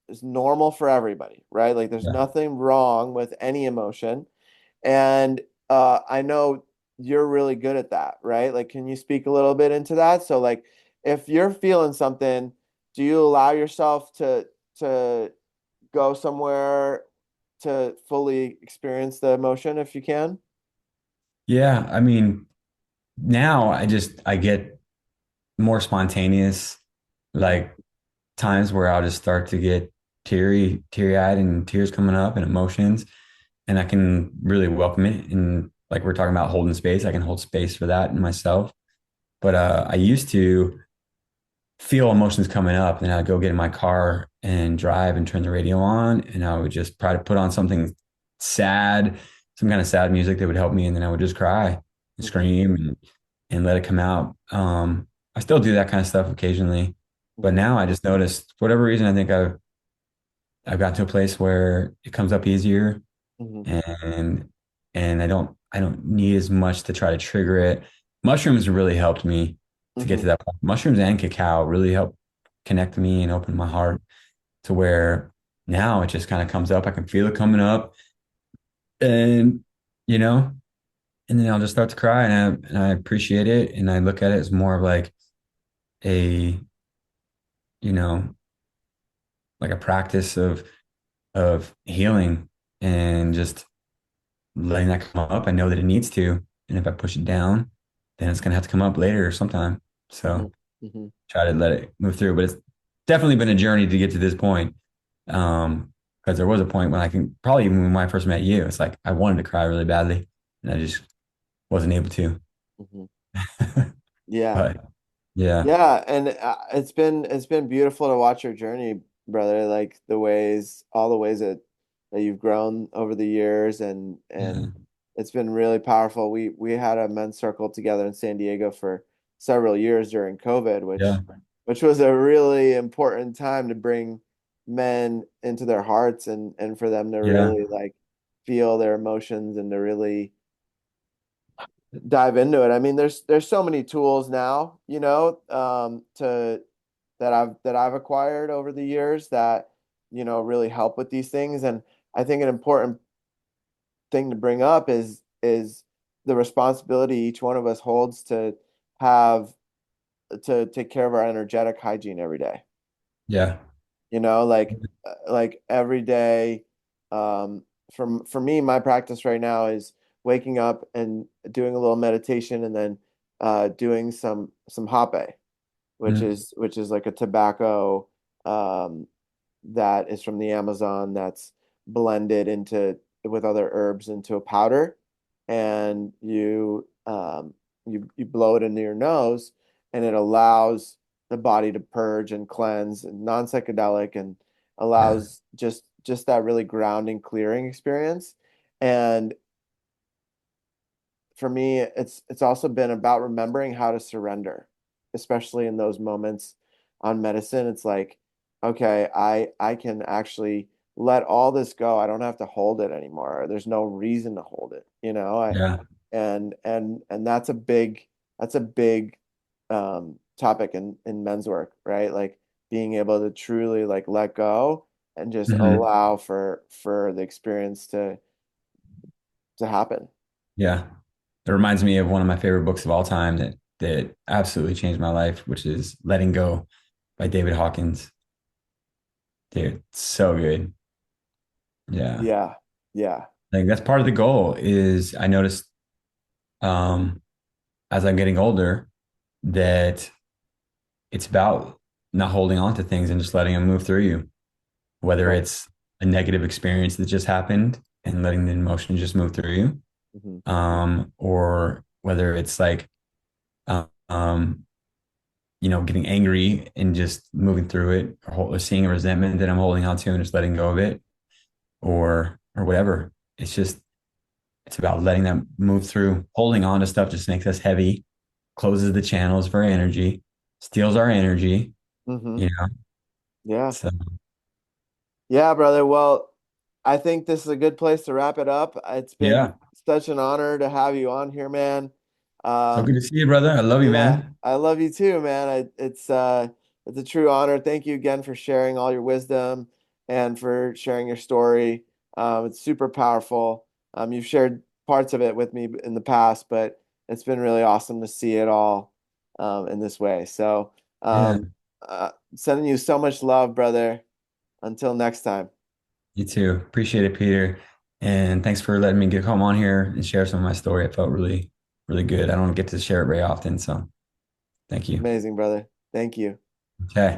is normal for everybody, right? Like there's yeah, nothing wrong with any emotion. And I know you're really good at that, right? Like, can you speak a little bit into that? So, like, if you're feeling something, do you allow yourself to go somewhere to fully experience the emotion if you can? Yeah, I mean, now I get more spontaneous, like times where I'll just start to get teary-eyed and tears coming up and emotions, and I can really welcome it. And like we're talking about holding space, I can hold space for that in myself. But I used to feel emotions coming up, and I'd go get in my car and drive and turn the radio on, and I would just try to put on something sad, some kind of sad music that would help me, and then I would just cry and Hmm. scream and let it come out. I still do that kind of stuff occasionally, but Hmm. now I just noticed, for whatever reason, I think I've got to a place where it comes up easier, Hmm. and I don't need as much to try to trigger it. Mushrooms really helped me to get Hmm. to that point. Mushrooms and cacao really helped connect me and open my heart to where now it just kind of comes up. I can feel it coming up, and you know, and then I'll just start to cry, and I appreciate it, and I look at it as more of like a, you know, like a practice of healing and just letting that come up. I know that it needs to. And if I push it down, then it's gonna have to come up later or sometime. Hmm. So Hmm. try to let it move through. But it's definitely been a journey to get to this point. Because there was a point when I can probably even when I first met you, it's like I wanted to cry really badly and I just wasn't able to. Hmm. Yeah. But yeah, Yeah, and it's been beautiful to watch your journey, brother. Like all the ways that you've grown over the years, and yeah, it's been really powerful. We had a men's circle together in San Diego for several years during COVID, yeah, which was a really important time to bring men into their hearts and for them to yeah, really like feel their emotions and to really dive into it. I mean, there's so many tools now, to that I've acquired over the years that, really help with these things. And I think an important thing to bring up is the responsibility each one of us holds to have to take care of our energetic hygiene every day. yeah, Like every day, for me, my practice right now is waking up and doing a little meditation and then doing some hape, mm, which is like a tobacco um, that is from the Amazon that's blended into with other herbs into a powder, and you blow it into your nose, and it allows the body to purge and cleanse, and non-psychedelic, and yeah, allows just that really grounding, clearing experience. And for me, it's also been about remembering how to surrender, especially in those moments on medicine. It's like, okay, I can actually let all this go. I don't have to hold it anymore. There's no reason to hold it, I yeah, and that's a big topic in men's work, right? Like being able to truly like let go and just mhm, allow for the experience to happen. yeah. It reminds me of one of my favorite books of all time that absolutely changed my life, which is Letting Go by David Hawkins. Dude, so good. Yeah. Yeah. Yeah. Like that's part of the goal is I noticed um as I'm getting older that it's about not holding on to things and just letting them move through you, whether Right. it's a negative experience that just happened and letting the emotion just move through you, Hmm. or whether it's like um, getting angry and just moving through it, or seeing a resentment that I'm holding on to and just letting go of it, or whatever. It's about letting them move through. Holding on to stuff just makes us heavy, closes the channels for energy, steals our energy, Hmm. you know. Yeah. So Yeah, brother. Well, I think this is a good place to wrap it up. It's been yeah. such an honor to have you on here, man. So good Um, to see you, brother. I love you, yeah, man. I love you too, man. It's a true honor. Thank you again for sharing all your wisdom and for sharing your story. It's super powerful. You've shared parts of it with me in the past, but it's been really awesome to see it all in this way. So, Yeah. sending you so much love, brother. Until next time. You too. Appreciate it, Peter. And thanks for letting me come on here and share some of my story. It felt really, really good. I don't get to share it very often. So thank you. Amazing, brother. Thank you. Okay.